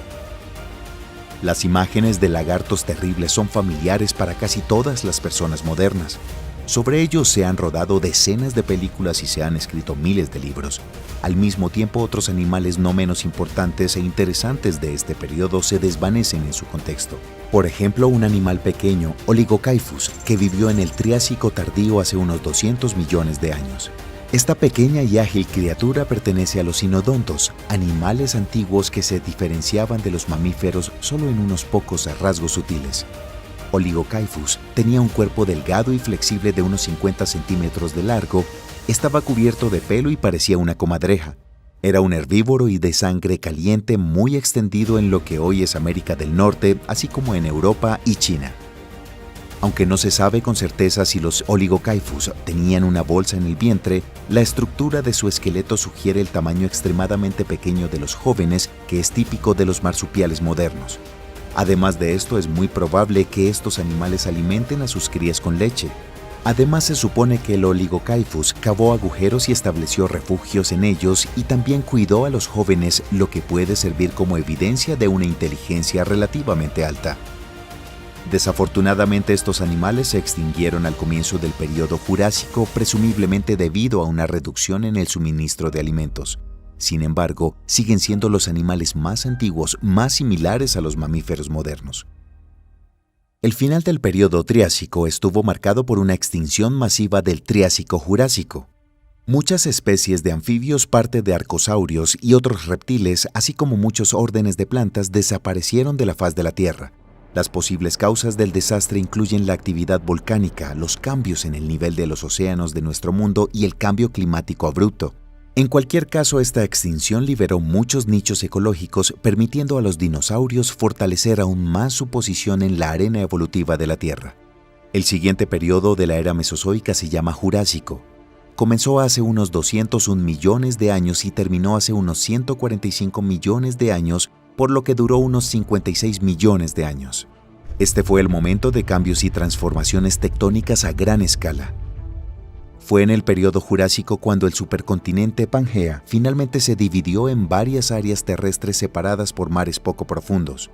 Las imágenes de lagartos terribles son familiares para casi todas las personas modernas. Sobre ellos se han rodado decenas de películas y se han escrito miles de libros. Al mismo tiempo, otros animales no menos importantes e interesantes de este periodo se desvanecen en su contexto. Por ejemplo, un animal pequeño, Oligocaifus, que vivió en el Triásico tardío hace unos 200 millones de años. Esta pequeña y ágil criatura pertenece a los sinodontos, animales antiguos que se diferenciaban de los mamíferos solo en unos pocos rasgos sutiles. Oligocaifus tenía un cuerpo delgado y flexible de unos 50 centímetros de largo, estaba cubierto de pelo y parecía una comadreja. Era un herbívoro y de sangre caliente muy extendido en lo que hoy es América del Norte, así como en Europa y China. Aunque no se sabe con certeza si los Oligocaifus tenían una bolsa en el vientre, la estructura de su esqueleto sugiere el tamaño extremadamente pequeño de los jóvenes, que es típico de los marsupiales modernos. Además de esto, es muy probable que estos animales alimenten a sus crías con leche. Además, se supone que el Oligocaifus cavó agujeros y estableció refugios en ellos y también cuidó a los jóvenes, lo que puede servir como evidencia de una inteligencia relativamente alta. Desafortunadamente, estos animales se extinguieron al comienzo del período Jurásico, presumiblemente debido a una reducción en el suministro de alimentos. Sin embargo, siguen siendo los animales más antiguos, más similares a los mamíferos modernos. El final del período Triásico estuvo marcado por una extinción masiva del Triásico-Jurásico. Muchas especies de anfibios, parte de arcosaurios y otros reptiles, así como muchos órdenes de plantas, desaparecieron de la faz de la Tierra. Las posibles causas del desastre incluyen la actividad volcánica, los cambios en el nivel de los océanos de nuestro mundo y el cambio climático abrupto. En cualquier caso, esta extinción liberó muchos nichos ecológicos, permitiendo a los dinosaurios fortalecer aún más su posición en la arena evolutiva de la Tierra. El siguiente periodo de la era mesozoica se llama Jurásico. Comenzó hace unos 201 millones de años y terminó hace unos 145 millones de años, por lo que duró unos 56 millones de años. Este fue el momento de cambios y transformaciones tectónicas a gran escala. Fue en el período Jurásico cuando el supercontinente Pangea finalmente se dividió en varias áreas terrestres separadas por mares poco profundos.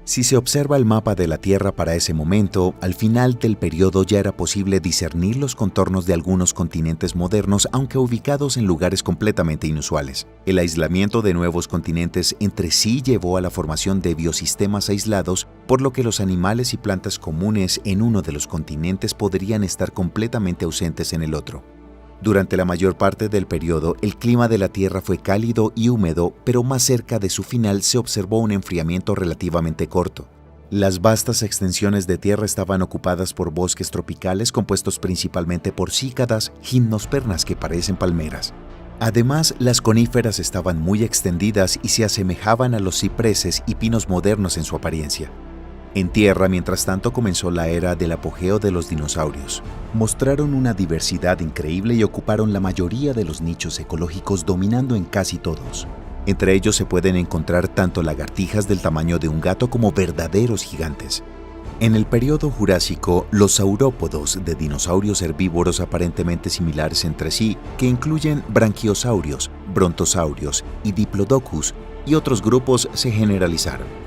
Si se observa el mapa de la Tierra para ese momento, al final del periodo ya era posible discernir los contornos de algunos continentes modernos, aunque ubicados en lugares completamente inusuales. El aislamiento de nuevos continentes entre sí llevó a la formación de biosistemas aislados, por lo que los animales y plantas comunes en uno de los continentes podrían estar completamente ausentes en el otro. Durante la mayor parte del periodo, el clima de la Tierra fue cálido y húmedo, pero más cerca de su final se observó un enfriamiento relativamente corto. Las vastas extensiones de tierra estaban ocupadas por bosques tropicales compuestos principalmente por cícadas, gimnospermas que parecen palmeras. Además, las coníferas estaban muy extendidas y se asemejaban a los cipreses y pinos modernos en su apariencia. En tierra, mientras tanto, comenzó la era del apogeo de los dinosaurios. Mostraron una diversidad increíble y ocuparon la mayoría de los nichos ecológicos, dominando en casi todos. Entre ellos se pueden encontrar tanto lagartijas del tamaño de un gato como verdaderos gigantes. En el período Jurásico, los saurópodos de dinosaurios herbívoros aparentemente similares entre sí, que incluyen branquiosaurios, brontosaurios y diplodocus, y otros grupos se generalizaron.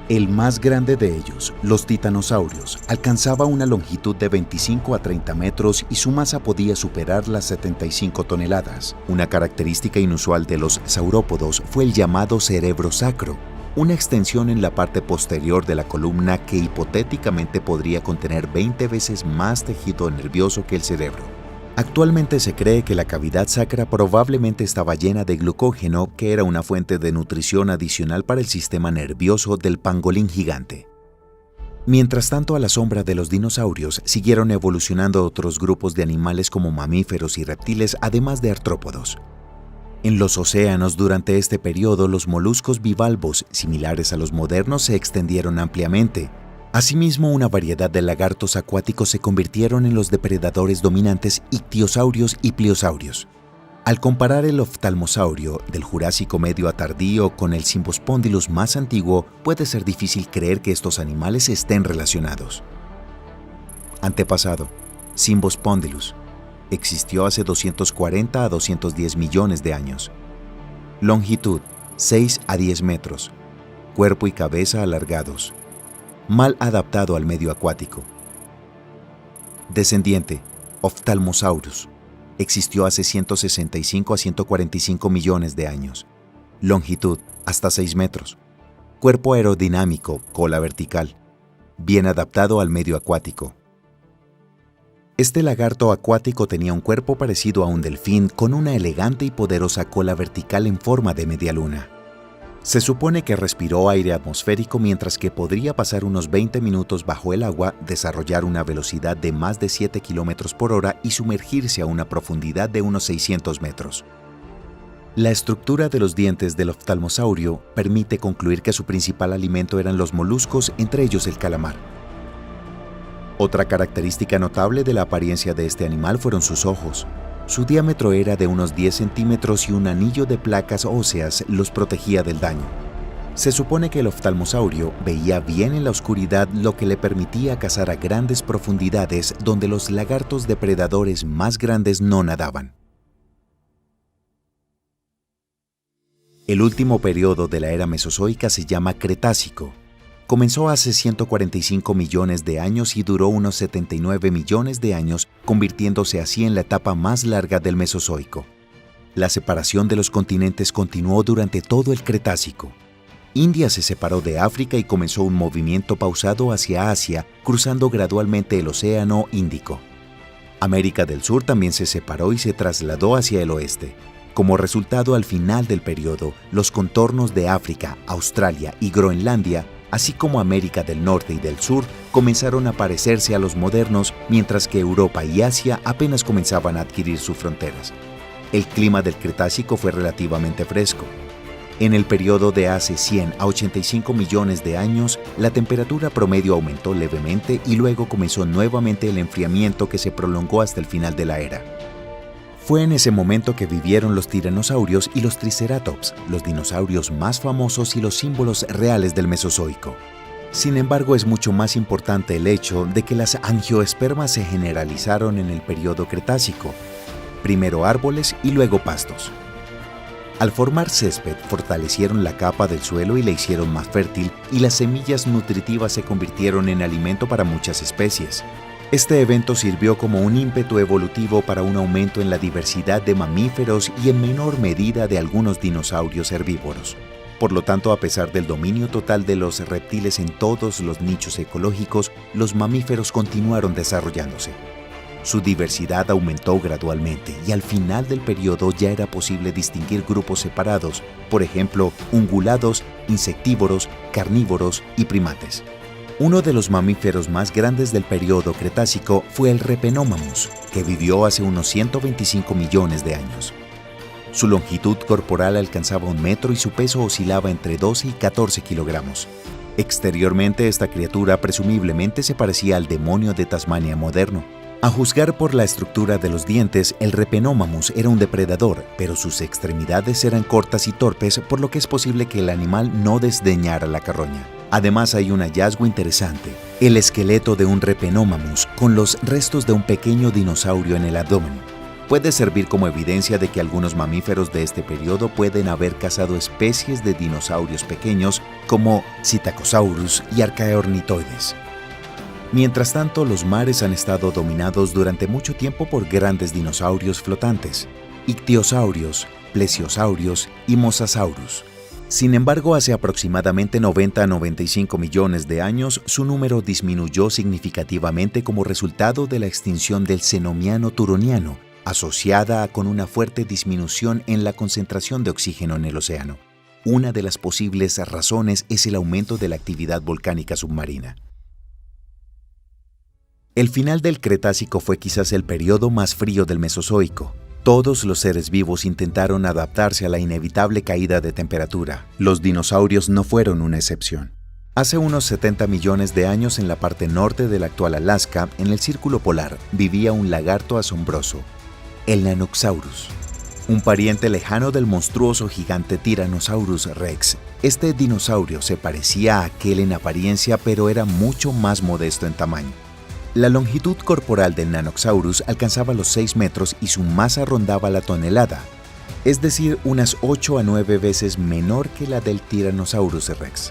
El más grande de ellos, los titanosaurios, alcanzaba una longitud de 25 a 30 metros y su masa podía superar las 75 toneladas. Una característica inusual de los saurópodos fue el llamado cerebro sacro, una extensión en la parte posterior de la columna que hipotéticamente podría contener 20 veces más tejido nervioso que el cerebro. Actualmente se cree que la cavidad sacra probablemente estaba llena de glucógeno, que era una fuente de nutrición adicional para el sistema nervioso del pangolín gigante. Mientras tanto, a la sombra de los dinosaurios siguieron evolucionando otros grupos de animales como mamíferos y reptiles, además de artrópodos. En los océanos, durante este periodo, los moluscos bivalvos, similares a los modernos, se extendieron ampliamente. Asimismo, una variedad de lagartos acuáticos se convirtieron en los depredadores dominantes ictiosaurios y pliosaurios. Al comparar el oftalmosaurio del Jurásico medio a tardío con el Symbospondylus más antiguo, puede ser difícil creer que estos animales estén relacionados. Antepasado: Symbospondylus. Existió hace 240 a 210 millones de años. Longitud: 6 a 10 metros. Cuerpo y cabeza alargados. Mal adaptado al medio acuático. Descendiente: Ophthalmosaurus. Existió hace 165 a 145 millones de años. Longitud: hasta 6 metros. Cuerpo aerodinámico, cola vertical. Bien adaptado al medio acuático. Este lagarto acuático tenía un cuerpo parecido a un delfín con una elegante y poderosa cola vertical en forma de media luna. Se supone que respiró aire atmosférico mientras que podría pasar unos 20 minutos bajo el agua, desarrollar una velocidad de más de 7 km por hora y sumergirse a una profundidad de unos 600 metros. La estructura de los dientes del oftalmosaurio permite concluir que su principal alimento eran los moluscos, entre ellos el calamar. Otra característica notable de la apariencia de este animal fueron sus ojos. Su diámetro era de unos 10 centímetros y un anillo de placas óseas los protegía del daño. Se supone que el oftalmosaurio veía bien en la oscuridad, lo que le permitía cazar a grandes profundidades donde los lagartos depredadores más grandes no nadaban. El último periodo de la era mesozoica se llama Cretácico. Comenzó hace 145 millones de años y duró unos 79 millones de años, convirtiéndose así en la etapa más larga del Mesozoico. La separación de los continentes continuó durante todo el Cretácico. India se separó de África y comenzó un movimiento pausado hacia Asia, cruzando gradualmente el Océano Índico. América del Sur también se separó y se trasladó hacia el oeste. Como resultado, al final del periodo, los contornos de África, Australia y Groenlandia, así como América del Norte y del Sur, comenzaron a parecerse a los modernos, mientras que Europa y Asia apenas comenzaban a adquirir sus fronteras. El clima del Cretácico fue relativamente fresco. En el periodo de hace 100 a 85 millones de años, la temperatura promedio aumentó levemente y luego comenzó nuevamente el enfriamiento que se prolongó hasta el final de la era. Fue en ese momento que vivieron los tiranosaurios y los triceratops, los dinosaurios más famosos y los símbolos reales del Mesozoico. Sin embargo, es mucho más importante el hecho de que las angiospermas se generalizaron en el periodo Cretácico, primero árboles y luego pastos. Al formar césped, fortalecieron la capa del suelo y la hicieron más fértil, y las semillas nutritivas se convirtieron en alimento para muchas especies. Este evento sirvió como un ímpetu evolutivo para un aumento en la diversidad de mamíferos y en menor medida de algunos dinosaurios herbívoros. Por lo tanto, a pesar del dominio total de los reptiles en todos los nichos ecológicos, los mamíferos continuaron desarrollándose. Su diversidad aumentó gradualmente y al final del periodo ya era posible distinguir grupos separados, por ejemplo, ungulados, insectívoros, carnívoros y primates. Uno de los mamíferos más grandes del periodo Cretácico fue el Repenomamus, que vivió hace unos 125 millones de años. Su longitud corporal alcanzaba 1 metro y su peso oscilaba entre 12 y 14 kilogramos. Exteriormente, esta criatura presumiblemente se parecía al demonio de Tasmania moderno. A juzgar por la estructura de los dientes, el Repenomamus era un depredador, pero sus extremidades eran cortas y torpes, por lo que es posible que el animal no desdeñara la carroña. Además, hay un hallazgo interesante: el esqueleto de un Repenomamus con los restos de un pequeño dinosaurio en el abdomen. Puede servir como evidencia de que algunos mamíferos de este periodo pueden haber cazado especies de dinosaurios pequeños como Psittacosaurus y Archaeornithoides. Mientras tanto, los mares han estado dominados durante mucho tiempo por grandes dinosaurios flotantes, ictiosaurios, plesiosaurios y mosasaurus. Sin embargo, hace aproximadamente 90 a 95 millones de años, su número disminuyó significativamente como resultado de la extinción del Cenomiano turoniano, asociada con una fuerte disminución en la concentración de oxígeno en el océano. Una de las posibles razones es el aumento de la actividad volcánica submarina. El final del Cretácico fue quizás el periodo más frío del Mesozoico. Todos los seres vivos intentaron adaptarse a la inevitable caída de temperatura. Los dinosaurios no fueron una excepción. Hace unos 70 millones de años, en la parte norte del actual Alaska, en el Círculo Polar, vivía un lagarto asombroso, el Nanoxaurus, un pariente lejano del monstruoso gigante Tyrannosaurus rex. Este dinosaurio se parecía a aquel en apariencia, pero era mucho más modesto en tamaño. La longitud corporal del Nanoxaurus alcanzaba los 6 metros y su masa rondaba la tonelada, es decir, unas 8 a 9 veces menor que la del Tyrannosaurus rex.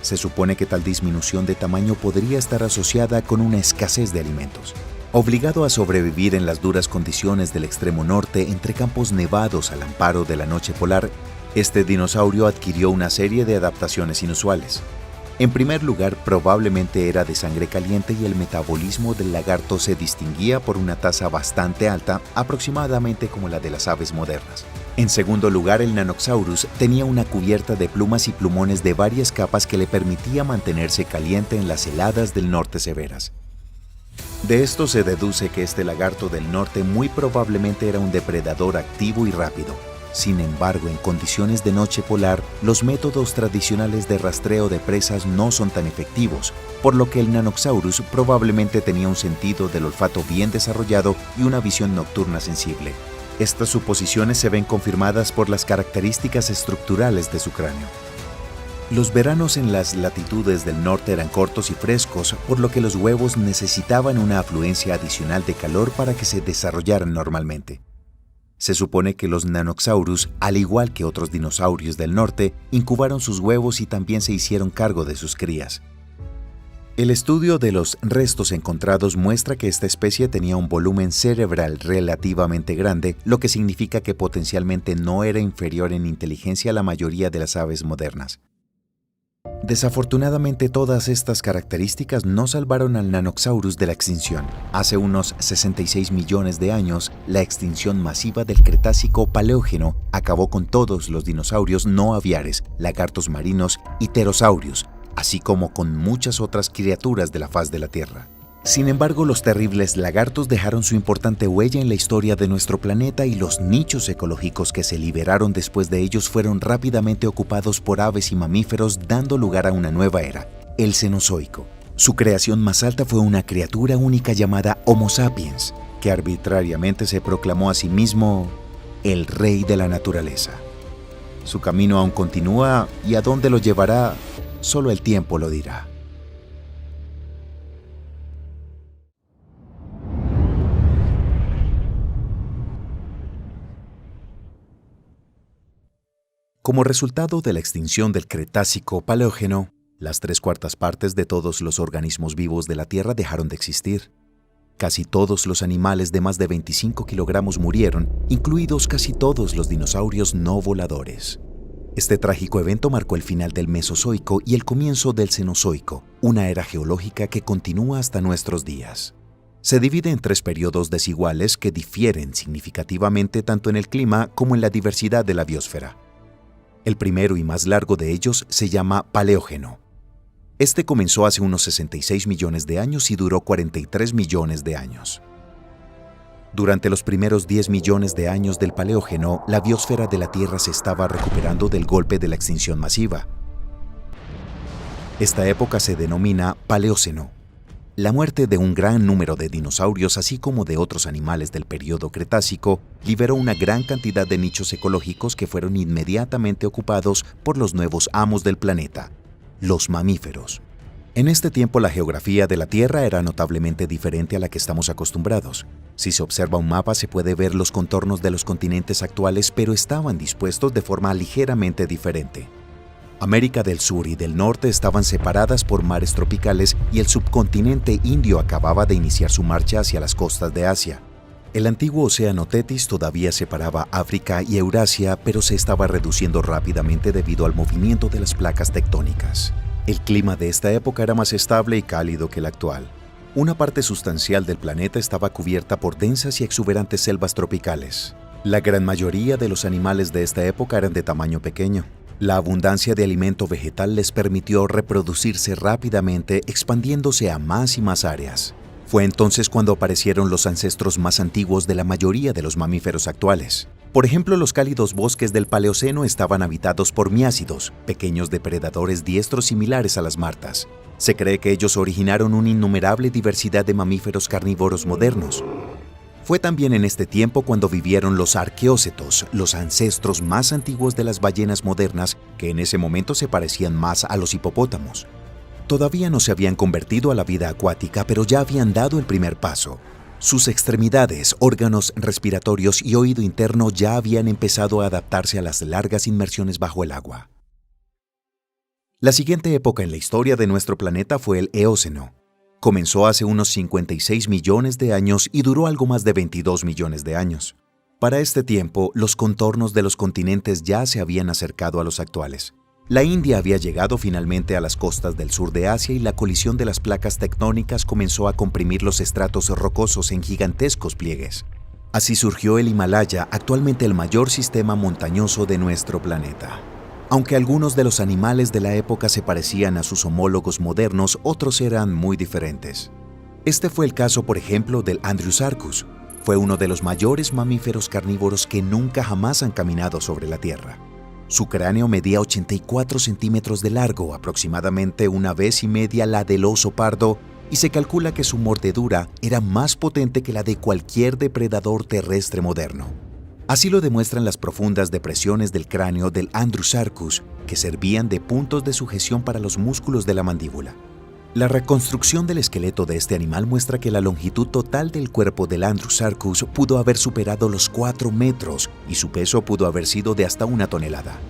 Se supone que tal disminución de tamaño podría estar asociada con una escasez de alimentos. Obligado a sobrevivir en las duras condiciones del extremo norte, entre campos nevados al amparo de la noche polar, este dinosaurio adquirió una serie de adaptaciones inusuales. En primer lugar, probablemente era de sangre caliente y el metabolismo del lagarto se distinguía por una tasa bastante alta, aproximadamente como la de las aves modernas. En segundo lugar, el Nanoxaurus tenía una cubierta de plumas y plumones de varias capas que le permitía mantenerse caliente en las heladas del norte severas. De esto se deduce que este lagarto del norte muy probablemente era un depredador activo y rápido. Sin embargo, en condiciones de noche polar, los métodos tradicionales de rastreo de presas no son tan efectivos, por lo que el Nanoxaurus probablemente tenía un sentido del olfato bien desarrollado y una visión nocturna sensible. Estas suposiciones se ven confirmadas por las características estructurales de su cráneo. Los veranos en las latitudes del norte eran cortos y frescos, por lo que los huevos necesitaban una afluencia adicional de calor para que se desarrollaran normalmente. Se supone que los Nanoxaurus, al igual que otros dinosaurios del norte, incubaron sus huevos y también se hicieron cargo de sus crías. El estudio de los restos encontrados muestra que esta especie tenía un volumen cerebral relativamente grande, lo que significa que potencialmente no era inferior en inteligencia a la mayoría de las aves modernas. Desafortunadamente, todas estas características no salvaron al Nanoxaurus de la extinción. Hace unos 66 millones de años, la extinción masiva del Cretácico Paleógeno acabó con todos los dinosaurios no aviares, lagartos marinos y pterosaurios, así como con muchas otras criaturas de la faz de la Tierra. Sin embargo, los terribles lagartos dejaron su importante huella en la historia de nuestro planeta y los nichos ecológicos que se liberaron después de ellos fueron rápidamente ocupados por aves y mamíferos, dando lugar a una nueva era, el Cenozoico. Su creación más alta fue una criatura única llamada Homo sapiens, que arbitrariamente se proclamó a sí mismo el rey de la naturaleza. Su camino aún continúa y a dónde lo llevará, solo el tiempo lo dirá. Como resultado de la extinción del Cretácico Paleógeno, las 3/4 partes de todos los organismos vivos de la Tierra dejaron de existir. Casi todos los animales de más de 25 kilogramos murieron, incluidos casi todos los dinosaurios no voladores. Este trágico evento marcó el final del Mesozoico y el comienzo del Cenozoico, una era geológica que continúa hasta nuestros días. Se divide en 3 periodos desiguales que difieren significativamente tanto en el clima como en la diversidad de la biosfera. El primero y más largo de ellos se llama Paleógeno. Este comenzó hace unos 66 millones de años y duró 43 millones de años. Durante los primeros 10 millones de años del Paleógeno, la biosfera de la Tierra se estaba recuperando del golpe de la extinción masiva. Esta época se denomina Paleoceno. La muerte de un gran número de dinosaurios, así como de otros animales del período Cretácico, liberó una gran cantidad de nichos ecológicos que fueron inmediatamente ocupados por los nuevos amos del planeta, los mamíferos. En este tiempo la geografía de la Tierra era notablemente diferente a la que estamos acostumbrados. Si se observa un mapa se puede ver los contornos de los continentes actuales, pero estaban dispuestos de forma ligeramente diferente. América del Sur y del Norte estaban separadas por mares tropicales y el subcontinente indio acababa de iniciar su marcha hacia las costas de Asia. El antiguo océano Tetis todavía separaba África y Eurasia, pero se estaba reduciendo rápidamente debido al movimiento de las placas tectónicas. El clima de esta época era más estable y cálido que el actual. Una parte sustancial del planeta estaba cubierta por densas y exuberantes selvas tropicales. La gran mayoría de los animales de esta época eran de tamaño pequeño. La abundancia de alimento vegetal les permitió reproducirse rápidamente, expandiéndose a más y más áreas. Fue entonces cuando aparecieron los ancestros más antiguos de la mayoría de los mamíferos actuales. Por ejemplo, los cálidos bosques del Paleoceno estaban habitados por miácidos, pequeños depredadores diestros similares a las martas. Se cree que ellos originaron una innumerable diversidad de mamíferos carnívoros modernos. Fue también en este tiempo cuando vivieron los arqueócetos, los ancestros más antiguos de las ballenas modernas, que en ese momento se parecían más a los hipopótamos. Todavía no se habían convertido a la vida acuática, pero ya habían dado el primer paso. Sus extremidades, órganos respiratorios y oído interno ya habían empezado a adaptarse a las largas inmersiones bajo el agua. La siguiente época en la historia de nuestro planeta fue el Eoceno. Comenzó hace unos 56 millones de años y duró algo más de 22 millones de años. Para este tiempo, los contornos de los continentes ya se habían acercado a los actuales. La India había llegado finalmente a las costas del sur de Asia y la colisión de las placas tectónicas comenzó a comprimir los estratos rocosos en gigantescos pliegues. Así surgió el Himalaya, actualmente el mayor sistema montañoso de nuestro planeta. Aunque algunos de los animales de la época se parecían a sus homólogos modernos, otros eran muy diferentes. Este fue el caso, por ejemplo, del Andrewsarchus. Fue uno de los mayores mamíferos carnívoros que nunca jamás han caminado sobre la Tierra. Su cráneo medía 84 centímetros de largo, aproximadamente una vez y media la del oso pardo, y se calcula que su mordedura era más potente que la de cualquier depredador terrestre moderno. Así lo demuestran las profundas depresiones del cráneo del Andrewsarchus, que servían de puntos de sujeción para los músculos de la mandíbula. La reconstrucción del esqueleto de este animal muestra que la longitud total del cuerpo del Andrewsarchus pudo haber superado los 4 metros y su peso pudo haber sido de hasta 1 tonelada.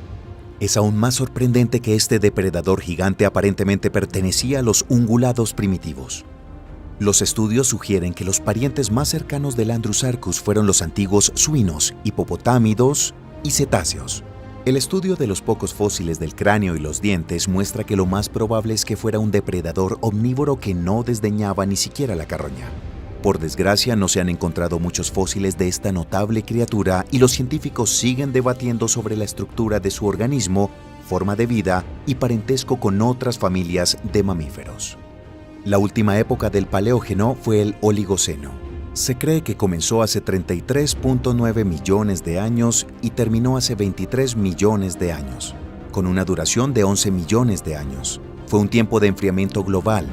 Es aún más sorprendente que este depredador gigante aparentemente pertenecía a los ungulados primitivos. Los estudios sugieren que los parientes más cercanos del Andrewsarchus fueron los antiguos suinos, hipopotámidos y cetáceos. El estudio de los pocos fósiles del cráneo y los dientes muestra que lo más probable es que fuera un depredador omnívoro que no desdeñaba ni siquiera la carroña. Por desgracia, no se han encontrado muchos fósiles de esta notable criatura y los científicos siguen debatiendo sobre la estructura de su organismo, forma de vida y parentesco con otras familias de mamíferos. La última época del Paleógeno fue el Oligoceno. Se cree que comenzó hace 33.9 millones de años y terminó hace 23 millones de años, con una duración de 11 millones de años. Fue un tiempo de enfriamiento global.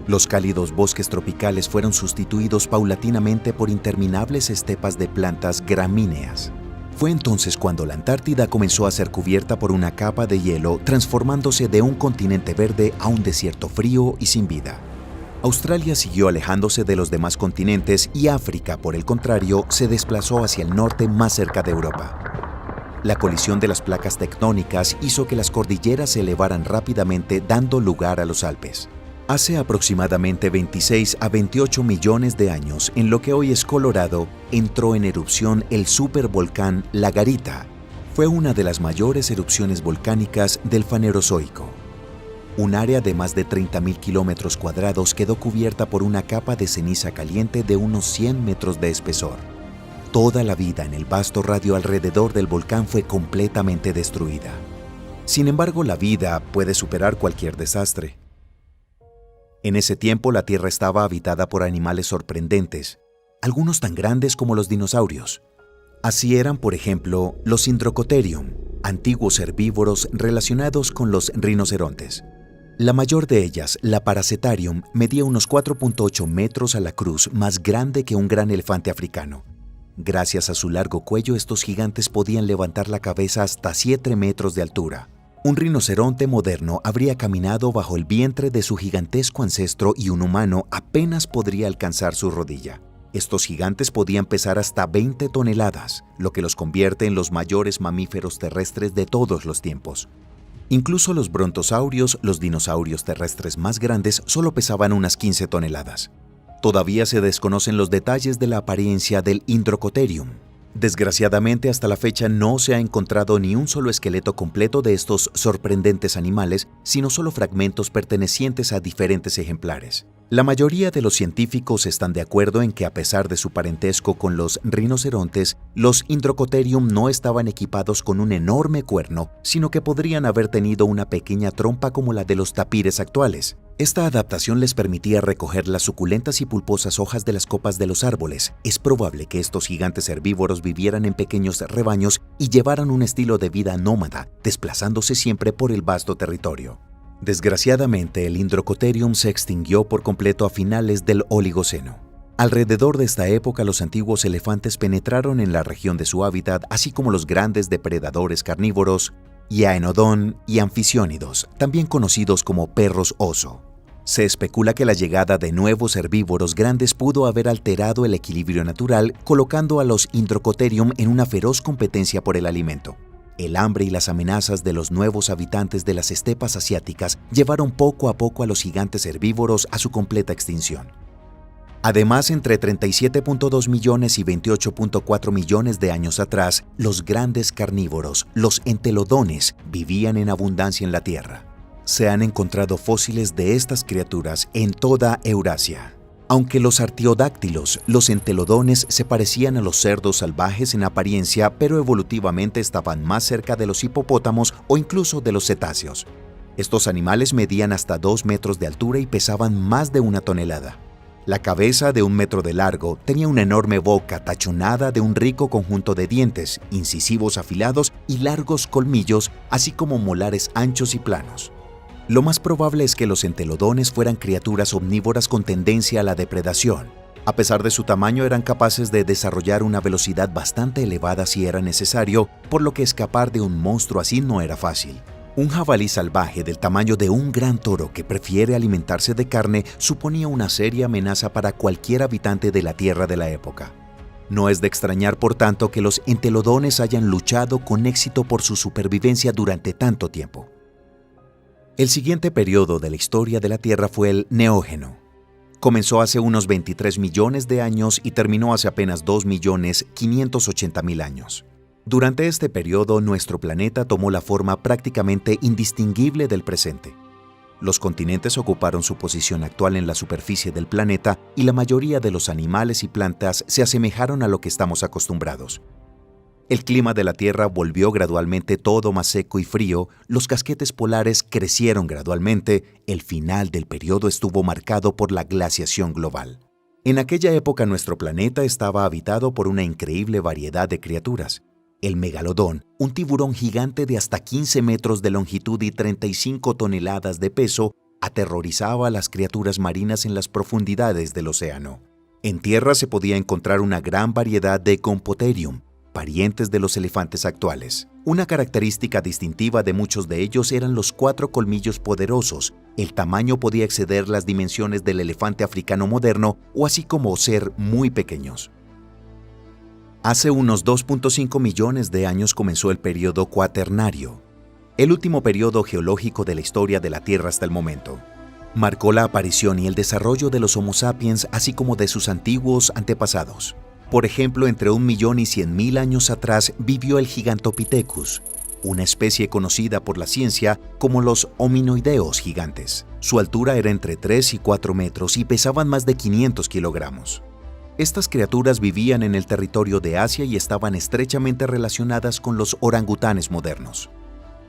Los cálidos bosques tropicales fueron sustituidos paulatinamente por interminables estepas de plantas gramíneas. Fue entonces cuando la Antártida comenzó a ser cubierta por una capa de hielo, transformándose de un continente verde a un desierto frío y sin vida. Australia siguió alejándose de los demás continentes y África, por el contrario, se desplazó hacia el norte más cerca de Europa. La colisión de las placas tectónicas hizo que las cordilleras se elevaran rápidamente, dando lugar a los Alpes. Hace aproximadamente 26 a 28 millones de años, en lo que hoy es Colorado, entró en erupción el supervolcán La Garita. Fue una de las mayores erupciones volcánicas del Fanerozoico. Un área de más de 30.000 kilómetros cuadrados quedó cubierta por una capa de ceniza caliente de unos 100 metros de espesor. Toda la vida en el vasto radio alrededor del volcán fue completamente destruida. Sin embargo, la vida puede superar cualquier desastre. En ese tiempo, la Tierra estaba habitada por animales sorprendentes, algunos tan grandes como los dinosaurios. Así eran, por ejemplo, los Indrocotherium, antiguos herbívoros relacionados con los rinocerontes. La mayor de ellas, la Paracetarium, medía unos 4.8 metros a la cruz, más grande que un gran elefante africano. Gracias a su largo cuello, estos gigantes podían levantar la cabeza hasta 7 metros de altura. Un rinoceronte moderno habría caminado bajo el vientre de su gigantesco ancestro y un humano apenas podría alcanzar su rodilla. Estos gigantes podían pesar hasta 20 toneladas, lo que los convierte en los mayores mamíferos terrestres de todos los tiempos. Incluso los brontosaurios, los dinosaurios terrestres más grandes, solo pesaban unas 15 toneladas. Todavía se desconocen los detalles de la apariencia del Indrocotherium. Desgraciadamente, hasta la fecha no se ha encontrado ni un solo esqueleto completo de estos sorprendentes animales, sino solo fragmentos pertenecientes a diferentes ejemplares. La mayoría de los científicos están de acuerdo en que, a pesar de su parentesco con los rinocerontes, los Indrocotherium no estaban equipados con un enorme cuerno, sino que podrían haber tenido una pequeña trompa como la de los tapires actuales. Esta adaptación les permitía recoger las suculentas y pulposas hojas de las copas de los árboles. Es probable que estos gigantes herbívoros vivieran en pequeños rebaños y llevaran un estilo de vida nómada, desplazándose siempre por el vasto territorio. Desgraciadamente, el Indrocotherium se extinguió por completo a finales del Oligoceno. Alrededor de esta época, los antiguos elefantes penetraron en la región de su hábitat, así como los grandes depredadores carnívoros, Yaenodon y Anficiónidos, también conocidos como perros oso. Se especula que la llegada de nuevos herbívoros grandes pudo haber alterado el equilibrio natural, colocando a los Indrocotherium en una feroz competencia por el alimento. El hambre y las amenazas de los nuevos habitantes de las estepas asiáticas llevaron poco a poco a los gigantes herbívoros a su completa extinción. Además, entre 37.2 millones y 28.4 millones de años atrás, los grandes carnívoros, los entelodones, vivían en abundancia en la Tierra. Se han encontrado fósiles de estas criaturas en toda Eurasia. Aunque los artiodáctilos, los entelodones, se parecían a los cerdos salvajes en apariencia, pero evolutivamente estaban más cerca de los hipopótamos o incluso de los cetáceos. Estos animales medían hasta 2 metros de altura y pesaban más de 1 tonelada. La cabeza, de 1 metro de largo, tenía una enorme boca tachonada de un rico conjunto de dientes, incisivos afilados y largos colmillos, así como molares anchos y planos. Lo más probable es que los entelodones fueran criaturas omnívoras con tendencia a la depredación. A pesar de su tamaño, eran capaces de desarrollar una velocidad bastante elevada si era necesario, por lo que escapar de un monstruo así no era fácil. Un jabalí salvaje del tamaño de un gran toro que prefiere alimentarse de carne suponía una seria amenaza para cualquier habitante de la Tierra de la época. No es de extrañar, por tanto, que los entelodones hayan luchado con éxito por su supervivencia durante tanto tiempo. El siguiente periodo de la historia de la Tierra fue el Neógeno. Comenzó hace unos 23 millones de años y terminó hace apenas 2.580.000 años. Durante este periodo, nuestro planeta tomó la forma prácticamente indistinguible del presente. Los continentes ocuparon su posición actual en la superficie del planeta y la mayoría de los animales y plantas se asemejaron a lo que estamos acostumbrados. El clima de la Tierra volvió gradualmente todo más seco y frío, los casquetes polares crecieron gradualmente, el final del periodo estuvo marcado por la glaciación global. En aquella época nuestro planeta estaba habitado por una increíble variedad de criaturas. El megalodón, un tiburón gigante de hasta 15 metros de longitud y 35 toneladas de peso, aterrorizaba a las criaturas marinas en las profundidades del océano. En tierra se podía encontrar una gran variedad de Gompotherium, parientes de los elefantes actuales. Una característica distintiva de muchos de ellos eran los 4 colmillos poderosos. El tamaño podía exceder las dimensiones del elefante africano moderno o así como ser muy pequeños. Hace unos 2.5 millones de años comenzó el período Cuaternario, el último período geológico de la historia de la Tierra hasta el momento. Marcó la aparición y el desarrollo de los Homo sapiens, así como de sus antiguos antepasados. Por ejemplo, entre 1.100.000 años atrás vivió el Gigantopithecus, una especie conocida por la ciencia como los hominoideos gigantes. Su altura era entre 3 y 4 metros y pesaban más de 500 kilogramos. Estas criaturas vivían en el territorio de Asia y estaban estrechamente relacionadas con los orangutanes modernos.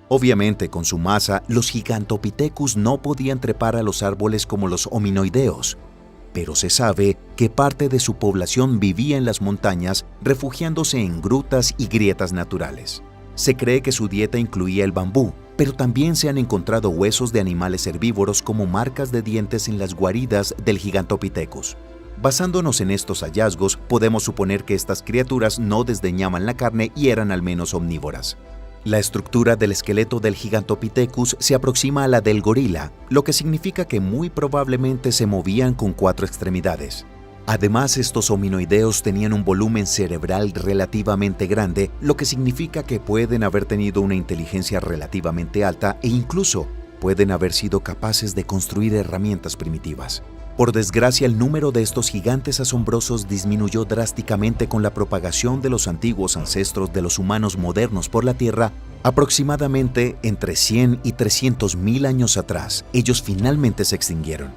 Obviamente, con su masa, los Gigantopithecus no podían trepar a los árboles como los hominoideos, pero se sabe que parte de su población vivía en las montañas, refugiándose en grutas y grietas naturales. Se cree que su dieta incluía el bambú, pero también se han encontrado huesos de animales herbívoros como marcas de dientes en las guaridas del Gigantopithecus. Basándonos en estos hallazgos, podemos suponer que estas criaturas no desdeñaban la carne y eran al menos omnívoras. La estructura del esqueleto del Gigantopithecus se aproxima a la del gorila, lo que significa que muy probablemente se movían con 4 extremidades. Además, estos hominoideos tenían un volumen cerebral relativamente grande, lo que significa que pueden haber tenido una inteligencia relativamente alta e incluso pueden haber sido capaces de construir herramientas primitivas. Por desgracia, el número de estos gigantes asombrosos disminuyó drásticamente con la propagación de los antiguos ancestros de los humanos modernos por la Tierra. Aproximadamente entre 100 y 300.000 años atrás, ellos finalmente se extinguieron.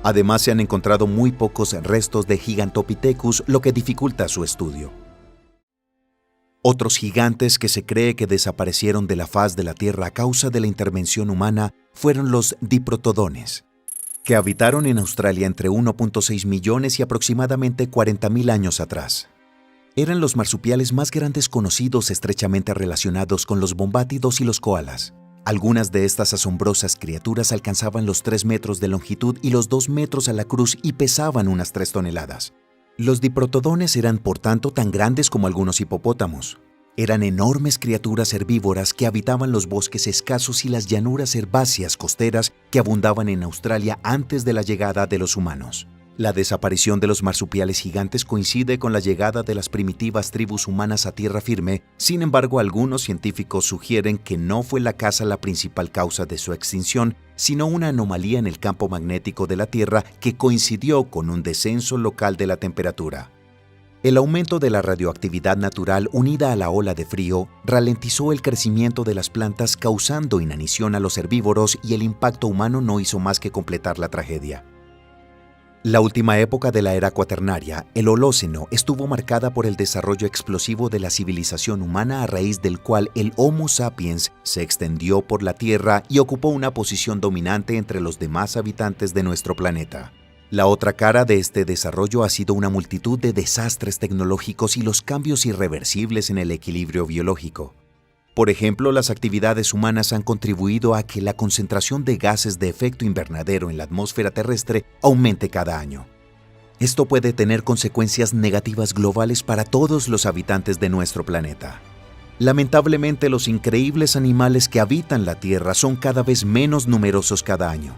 Además, se han encontrado muy pocos restos de Gigantopithecus, lo que dificulta su estudio. Otros gigantes que se cree que desaparecieron de la faz de la Tierra a causa de la intervención humana fueron los diprotodones, que habitaron en Australia entre 1.6 millones y aproximadamente 40.000 años atrás. Eran los marsupiales más grandes conocidos, estrechamente relacionados con los bombátidos y los koalas. Algunas de estas asombrosas criaturas alcanzaban los 3 metros de longitud y los 2 metros a la cruz y pesaban unas 3 toneladas. Los diprotodones eran por tanto tan grandes como algunos hipopótamos. Eran enormes criaturas herbívoras que habitaban los bosques escasos y las llanuras herbáceas costeras que abundaban en Australia antes de la llegada de los humanos. La desaparición de los marsupiales gigantes coincide con la llegada de las primitivas tribus humanas a tierra firme. Sin embargo, algunos científicos sugieren que no fue la caza la principal causa de su extinción, sino una anomalía en el campo magnético de la Tierra que coincidió con un descenso local de la temperatura. El aumento de la radioactividad natural unida a la ola de frío ralentizó el crecimiento de las plantas, causando inanición a los herbívoros, y el impacto humano no hizo más que completar la tragedia. La última época de la era cuaternaria, el Holoceno, estuvo marcada por el desarrollo explosivo de la civilización humana a raíz del cual el Homo sapiens se extendió por la Tierra y ocupó una posición dominante entre los demás habitantes de nuestro planeta. La otra cara de este desarrollo ha sido una multitud de desastres tecnológicos y los cambios irreversibles en el equilibrio biológico. Por ejemplo, las actividades humanas han contribuido a que la concentración de gases de efecto invernadero en la atmósfera terrestre aumente cada año. Esto puede tener consecuencias negativas globales para todos los habitantes de nuestro planeta. Lamentablemente, los increíbles animales que habitan la Tierra son cada vez menos numerosos cada año.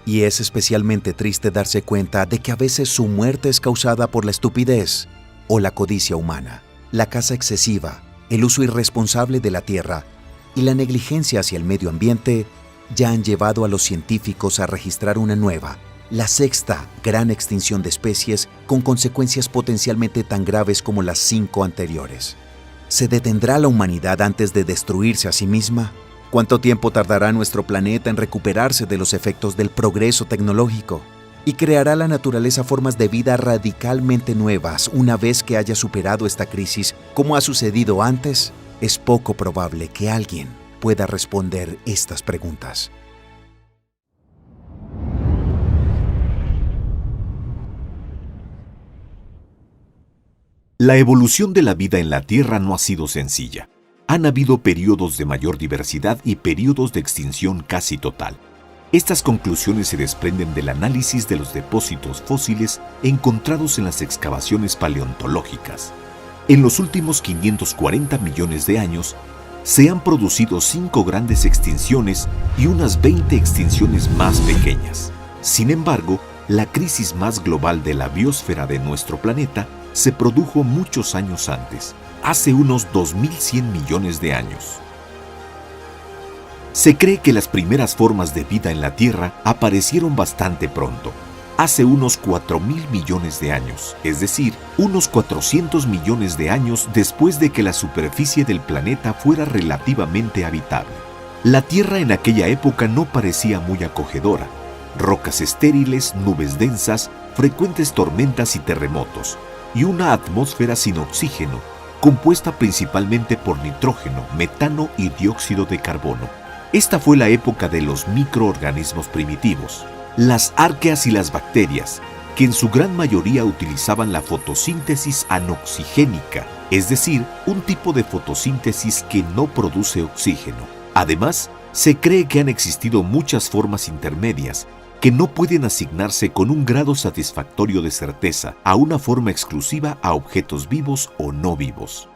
Y es especialmente triste darse cuenta de que a veces su muerte es causada por la estupidez o la codicia humana, la caza excesiva, el uso irresponsable de la tierra y la negligencia hacia el medio ambiente ya han llevado a los científicos a registrar una nueva, la sexta gran extinción de especies con consecuencias potencialmente tan graves como las 5 anteriores. ¿Se detendrá la humanidad antes de destruirse a sí misma? ¿Cuánto tiempo tardará nuestro planeta en recuperarse de los efectos del progreso tecnológico? ¿Y creará la naturaleza formas de vida radicalmente nuevas una vez que haya superado esta crisis, como ha sucedido antes? Es poco probable que alguien pueda responder estas preguntas. La evolución de la vida en la Tierra no ha sido sencilla. Han habido periodos de mayor diversidad y periodos de extinción casi total. Estas conclusiones se desprenden del análisis de los depósitos fósiles encontrados en las excavaciones paleontológicas. En los últimos 540 millones de años, se han producido 5 grandes extinciones y unas 20 extinciones más pequeñas. Sin embargo, la crisis más global de la biosfera de nuestro planeta se produjo muchos años antes, hace unos 2100 millones de años. Se cree que las primeras formas de vida en la Tierra aparecieron bastante pronto, hace unos 4.000 millones de años, es decir, unos 400 millones de años después de que la superficie del planeta fuera relativamente habitable. La Tierra en aquella época no parecía muy acogedora. Rocas estériles, nubes densas, frecuentes tormentas y terremotos, y una atmósfera sin oxígeno, compuesta principalmente por nitrógeno, metano y dióxido de carbono. Esta fue la época de los microorganismos primitivos, las arqueas y las bacterias, que en su gran mayoría utilizaban la fotosíntesis anoxigénica, es decir, un tipo de fotosíntesis que no produce oxígeno. Además, se cree que han existido muchas formas intermedias que no pueden asignarse con un grado satisfactorio de certeza a una forma exclusiva a objetos vivos o no vivos.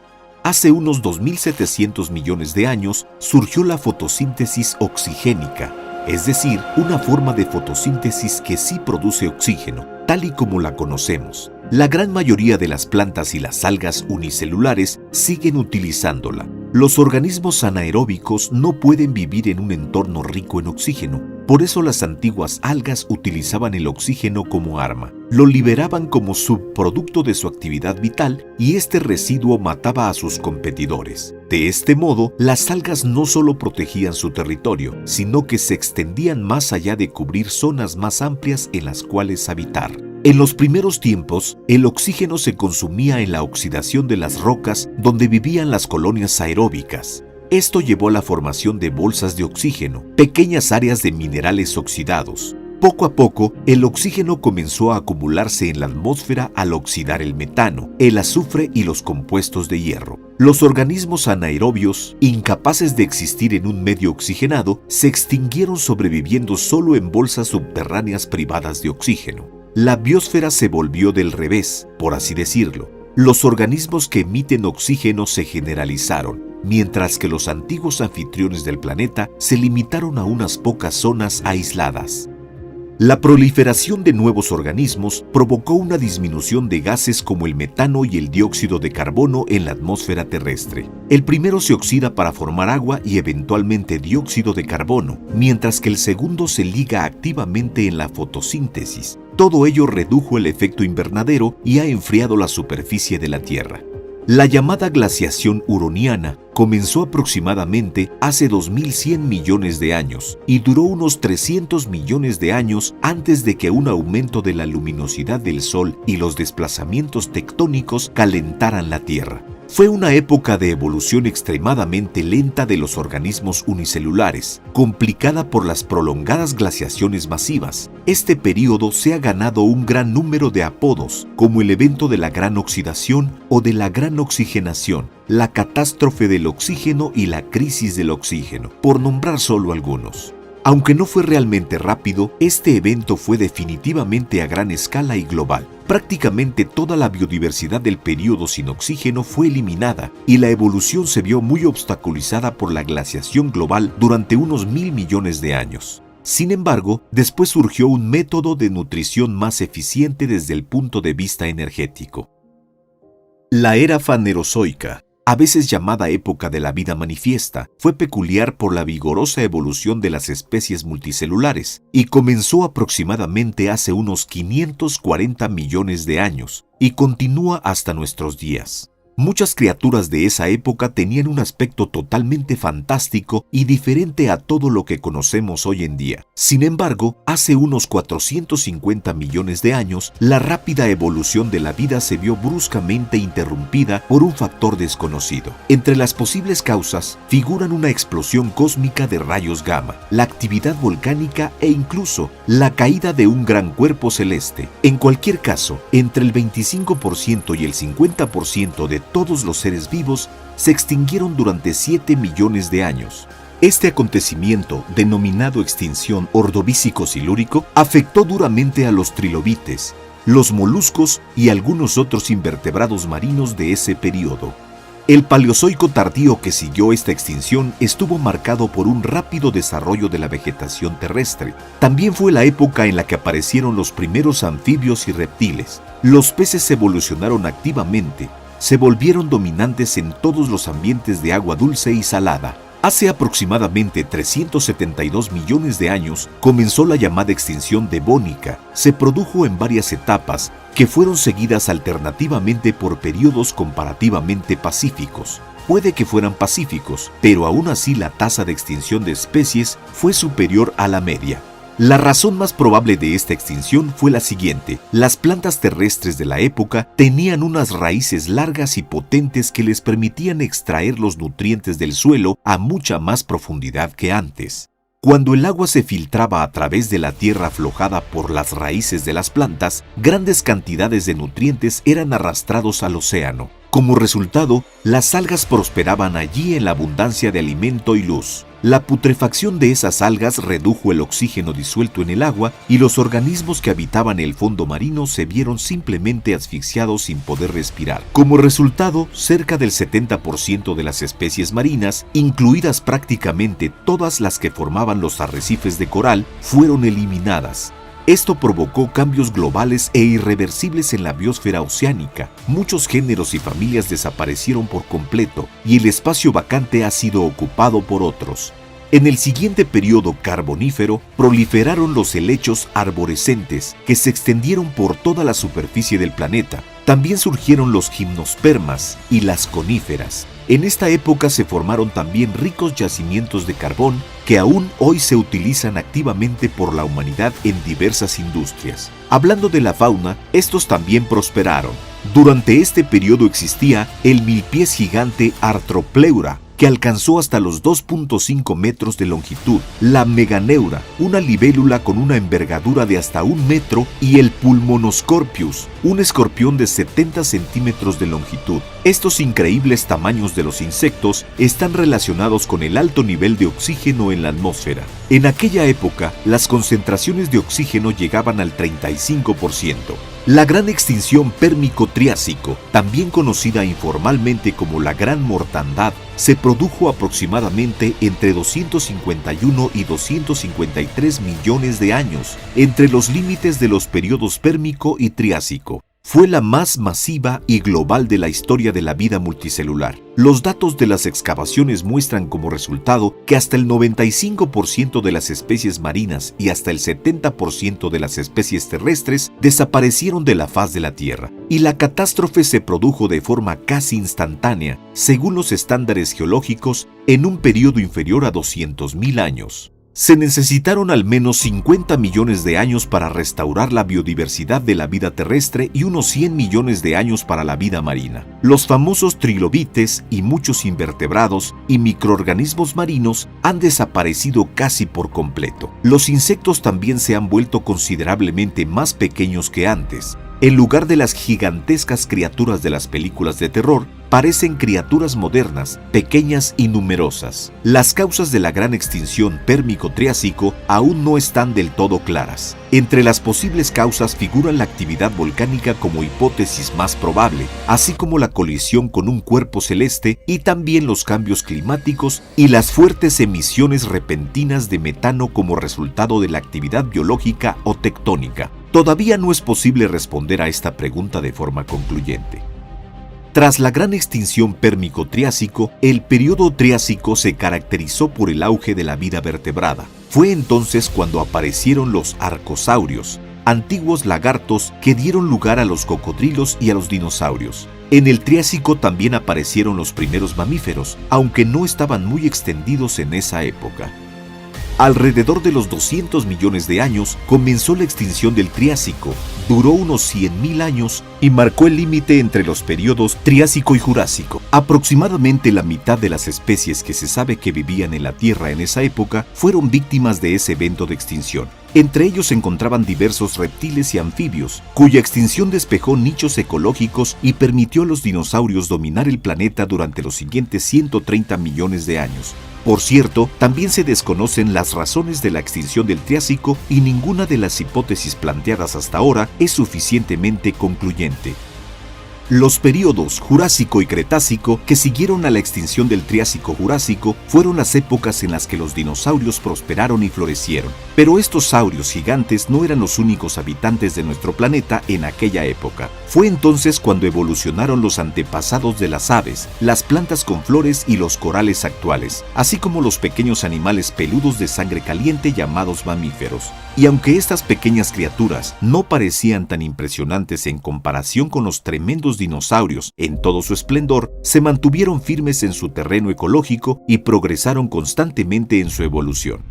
Hace unos 2.700 millones de años surgió la fotosíntesis oxigénica, es decir, una forma de fotosíntesis que sí produce oxígeno, tal y como la conocemos. La gran mayoría de las plantas y las algas unicelulares siguen utilizándola. Los organismos anaeróbicos no pueden vivir en un entorno rico en oxígeno, por eso las antiguas algas utilizaban el oxígeno como arma. Lo liberaban como subproducto de su actividad vital y este residuo mataba a sus competidores. De este modo, las algas no solo protegían su territorio, sino que se extendían más allá de cubrir zonas más amplias en las cuales habitar. En los primeros tiempos, el oxígeno se consumía en la oxidación de las rocas donde vivían las colonias aeróbicas. Esto llevó a la formación de bolsas de oxígeno, pequeñas áreas de minerales oxidados. Poco a poco, el oxígeno comenzó a acumularse en la atmósfera al oxidar el metano, el azufre y los compuestos de hierro. Los organismos anaerobios, incapaces de existir en un medio oxigenado, se extinguieron sobreviviendo solo en bolsas subterráneas privadas de oxígeno. La biosfera se volvió del revés, por así decirlo. Los organismos que emiten oxígeno se generalizaron, mientras que los antiguos anfitriones del planeta se limitaron a unas pocas zonas aisladas. La proliferación de nuevos organismos provocó una disminución de gases como el metano y el dióxido de carbono en la atmósfera terrestre. El primero se oxida para formar agua y eventualmente dióxido de carbono, mientras que el segundo se liga activamente en la fotosíntesis. Todo ello redujo el efecto invernadero y ha enfriado la superficie de la Tierra. La llamada glaciación huroniana comenzó aproximadamente hace 2100 millones de años y duró unos 300 millones de años antes de que un aumento de la luminosidad del Sol y los desplazamientos tectónicos calentaran la Tierra. Fue una época de evolución extremadamente lenta de los organismos unicelulares, complicada por las prolongadas glaciaciones masivas. Este período se ha ganado un gran número de apodos, como el evento de la gran oxidación o de la gran oxigenación, la catástrofe del oxígeno y la crisis del oxígeno, por nombrar solo algunos. Aunque no fue realmente rápido, este evento fue definitivamente a gran escala y global. Prácticamente toda la biodiversidad del período sin oxígeno fue eliminada y la evolución se vio muy obstaculizada por la glaciación global durante unos 1000 millones de años. Sin embargo, después surgió un método de nutrición más eficiente desde el punto de vista energético. La era fanerozoica, a veces llamada época de la vida manifiesta, fue peculiar por la vigorosa evolución de las especies multicelulares y comenzó aproximadamente hace unos 540 millones de años y continúa hasta nuestros días. Muchas criaturas de esa época tenían un aspecto totalmente fantástico y diferente a todo lo que conocemos hoy en día. Sin embargo, hace unos 450 millones de años, la rápida evolución de la vida se vio bruscamente interrumpida por un factor desconocido. Entre las posibles causas figuran una explosión cósmica de rayos gamma, la actividad volcánica e incluso la caída de un gran cuerpo celeste. En cualquier caso, entre el 25% y el 50% de todos los seres vivos se extinguieron durante 7 millones de años. Este acontecimiento, denominado extinción ordovícico-silúrico, afectó duramente a los trilobites, los moluscos y algunos otros invertebrados marinos de ese periodo. El Paleozoico tardío que siguió esta extinción estuvo marcado por un rápido desarrollo de la vegetación terrestre. También fue la época en la que aparecieron los primeros anfibios y reptiles. Los peces evolucionaron activamente, se volvieron dominantes en todos los ambientes de agua dulce y salada. Hace aproximadamente 372 millones de años comenzó la llamada extinción devónica. Se produjo en varias etapas que fueron seguidas alternativamente por periodos comparativamente pacíficos. Puede que fueran pacíficos, pero aún así la tasa de extinción de especies fue superior a la media. La razón más probable de esta extinción fue la siguiente: las plantas terrestres de la época tenían unas raíces largas y potentes que les permitían extraer los nutrientes del suelo a mucha más profundidad que antes. Cuando el agua se filtraba a través de la tierra aflojada por las raíces de las plantas, grandes cantidades de nutrientes eran arrastrados al océano. Como resultado, las algas prosperaban allí en la abundancia de alimento y luz. La putrefacción de esas algas redujo el oxígeno disuelto en el agua y los organismos que habitaban el fondo marino se vieron simplemente asfixiados sin poder respirar. Como resultado, cerca del 70% de las especies marinas, incluidas prácticamente todas las que formaban los arrecifes de coral, fueron eliminadas. Esto provocó cambios globales e irreversibles en la biosfera oceánica. Muchos géneros y familias desaparecieron por completo y el espacio vacante ha sido ocupado por otros. En el siguiente periodo carbonífero proliferaron los helechos arborescentes que se extendieron por toda la superficie del planeta. También surgieron los gimnospermas y las coníferas. En esta época se formaron también ricos yacimientos de carbón que aún hoy se utilizan activamente por la humanidad en diversas industrias. Hablando de la fauna, estos también prosperaron. Durante este periodo existía el milpiés gigante Arthropleura, que alcanzó hasta los 2.5 metros de longitud, la Meganeura, una libélula con una envergadura de hasta 1 metro, y el Pulmonoscorpius, un escorpión de 70 centímetros de longitud. Estos increíbles tamaños de los insectos están relacionados con el alto nivel de oxígeno en la atmósfera. En aquella época, las concentraciones de oxígeno llegaban al 35%. La gran extinción Pérmico-Triásico, también conocida informalmente como la Gran Mortandad, se produjo aproximadamente entre 251 y 253 millones de años, entre los límites de los periodos Pérmico y Triásico. fue la más masiva y global de la historia de la vida multicelular. Los datos de las excavaciones muestran como resultado que hasta el 95% de las especies marinas y hasta el 70% de las especies terrestres desaparecieron de la faz de la Tierra, y la catástrofe se produjo de forma casi instantánea, según los estándares geológicos, en un periodo inferior a 200.000 años. Se necesitaron al menos 50 millones de años para restaurar la biodiversidad de la vida terrestre y unos 100 millones de años para la vida marina. Los famosos trilobites y muchos invertebrados y microorganismos marinos han desaparecido casi por completo. Los insectos también se han vuelto considerablemente más pequeños que antes. En lugar de las gigantescas criaturas de las películas de terror, parecen criaturas modernas, pequeñas y numerosas. Las causas de la gran extinción Pérmico-Triásico aún no están del todo claras. Entre las posibles causas figuran la actividad volcánica como hipótesis más probable, así como la colisión con un cuerpo celeste y también los cambios climáticos y las fuertes emisiones repentinas de metano como resultado de la actividad biológica o tectónica. Todavía no es posible responder a esta pregunta de forma concluyente. Tras la gran extinción Pérmico-Triásico, el período Triásico se caracterizó por el auge de la vida vertebrada. Fue entonces cuando aparecieron los arcosaurios, antiguos lagartos que dieron lugar a los cocodrilos y a los dinosaurios. En el Triásico también aparecieron los primeros mamíferos, aunque no estaban muy extendidos en esa época. Alrededor de los 200 millones de años comenzó la extinción del Triásico, duró unos 100.000 años y marcó el límite entre los periodos Triásico y Jurásico. Aproximadamente la mitad de las especies que se sabe que vivían en la Tierra en esa época fueron víctimas de ese evento de extinción. Entre ellos se encontraban diversos reptiles y anfibios, cuya extinción despejó nichos ecológicos y permitió a los dinosaurios dominar el planeta durante los siguientes 130 millones de años. Por cierto, también se desconocen las razones de la extinción del Triásico y ninguna de las hipótesis planteadas hasta ahora es suficientemente concluyente. Los períodos Jurásico y Cretácico que siguieron a la extinción del Triásico-Jurásico fueron las épocas en las que los dinosaurios prosperaron y florecieron. Pero estos saurios gigantes no eran los únicos habitantes de nuestro planeta en aquella época. Fue entonces cuando evolucionaron los antepasados de las aves, las plantas con flores y los corales actuales, así como los pequeños animales peludos de sangre caliente llamados mamíferos. Y aunque estas pequeñas criaturas no parecían tan impresionantes en comparación con los tremendos dinosaurios en todo su esplendor, se mantuvieron firmes en su terreno ecológico y progresaron constantemente en su evolución.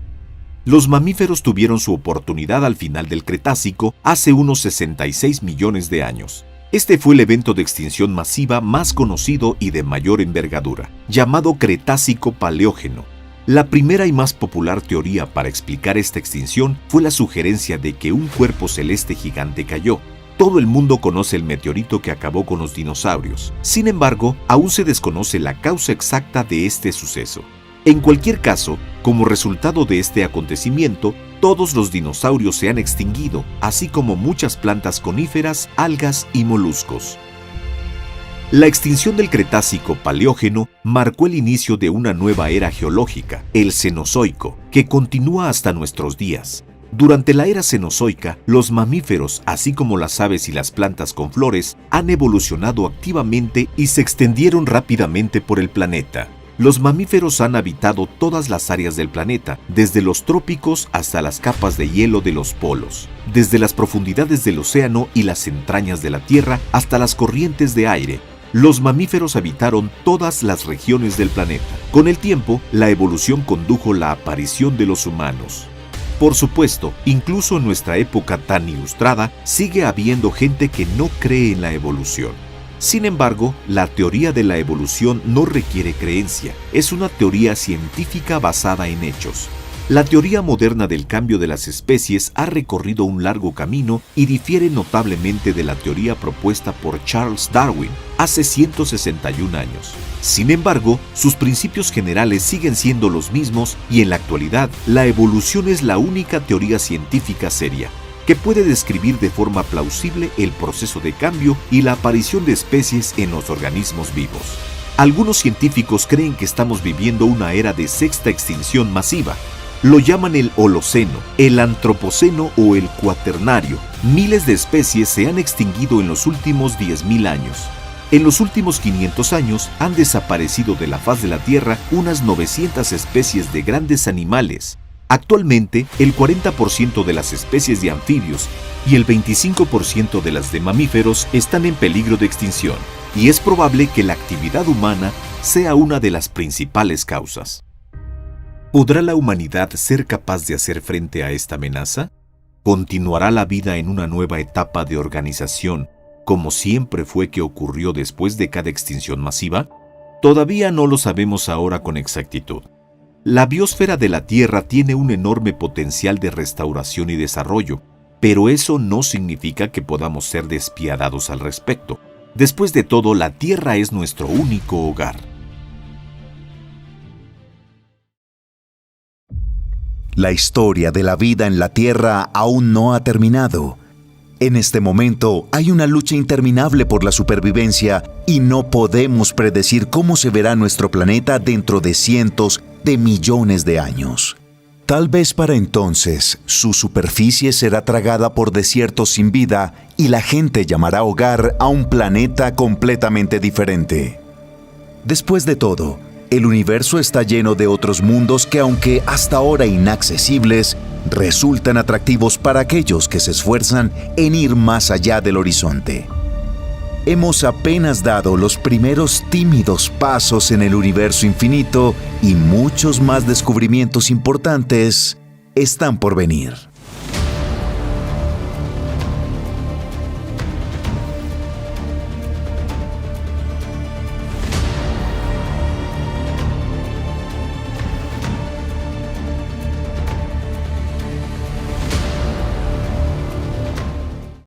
Los mamíferos tuvieron su oportunidad al final del Cretácico hace unos 66 millones de años. Este fue el evento de extinción masiva más conocido y de mayor envergadura, llamado Cretácico-Paleógeno. La primera y más popular teoría para explicar esta extinción fue la sugerencia de que un cuerpo celeste gigante cayó. Todo el mundo conoce el meteorito que acabó con los dinosaurios. Sin embargo, aún se desconoce la causa exacta de este suceso. En cualquier caso, como resultado de este acontecimiento, todos los dinosaurios se han extinguido, así como muchas plantas coníferas, algas y moluscos. La extinción del Cretácico-Paleógeno marcó el inicio de una nueva era geológica, el Cenozoico, que continúa hasta nuestros días. Durante la era cenozoica, los mamíferos, así como las aves y las plantas con flores, han evolucionado activamente y se extendieron rápidamente por el planeta. Los mamíferos han habitado todas las áreas del planeta, desde los trópicos hasta las capas de hielo de los polos, desde las profundidades del océano y las entrañas de la Tierra hasta las corrientes de aire. Los mamíferos habitaron todas las regiones del planeta. Con el tiempo, la evolución condujo la aparición de los humanos. Por supuesto, incluso en nuestra época tan ilustrada, sigue habiendo gente que no cree en la evolución. Sin embargo, la teoría de la evolución no requiere creencia, es una teoría científica basada en hechos. La teoría moderna del cambio de las especies ha recorrido un largo camino y difiere notablemente de la teoría propuesta por Charles Darwin hace 161 años. Sin embargo, sus principios generales siguen siendo los mismos y en la actualidad la evolución es la única teoría científica seria que puede describir de forma plausible el proceso de cambio y la aparición de especies en los organismos vivos. Algunos científicos creen que estamos viviendo una era de sexta extinción masiva. Lo llaman el Holoceno, el Antropoceno o el Cuaternario. Miles de especies se han extinguido en los últimos 10.000 años. En los últimos 500 años han desaparecido de la faz de la Tierra unas 900 especies de grandes animales. Actualmente, el 40% de las especies de anfibios y el 25% de las de mamíferos están en peligro de extinción, y es probable que la actividad humana sea una de las principales causas. ¿Podrá la humanidad ser capaz de hacer frente a esta amenaza? ¿Continuará la vida en una nueva etapa de organización, como siempre fue que ocurrió después de cada extinción masiva? Todavía no lo sabemos ahora con exactitud. La biosfera de la Tierra tiene un enorme potencial de restauración y desarrollo, pero eso no significa que podamos ser despiadados al respecto. Después de todo, la Tierra es nuestro único hogar. La historia de la vida en la Tierra aún no ha terminado. En este momento hay una lucha interminable por la supervivencia y no podemos predecir cómo se verá nuestro planeta dentro de cientos de millones de años. Tal vez para entonces su superficie será tragada por desiertos sin vida y la gente llamará hogar a un planeta completamente diferente. Después de todo, el universo está lleno de otros mundos que, aunque hasta ahora inaccesibles, resultan atractivos para aquellos que se esfuerzan en ir más allá del horizonte. Hemos apenas dado los primeros tímidos pasos en el universo infinito y muchos más descubrimientos importantes están por venir.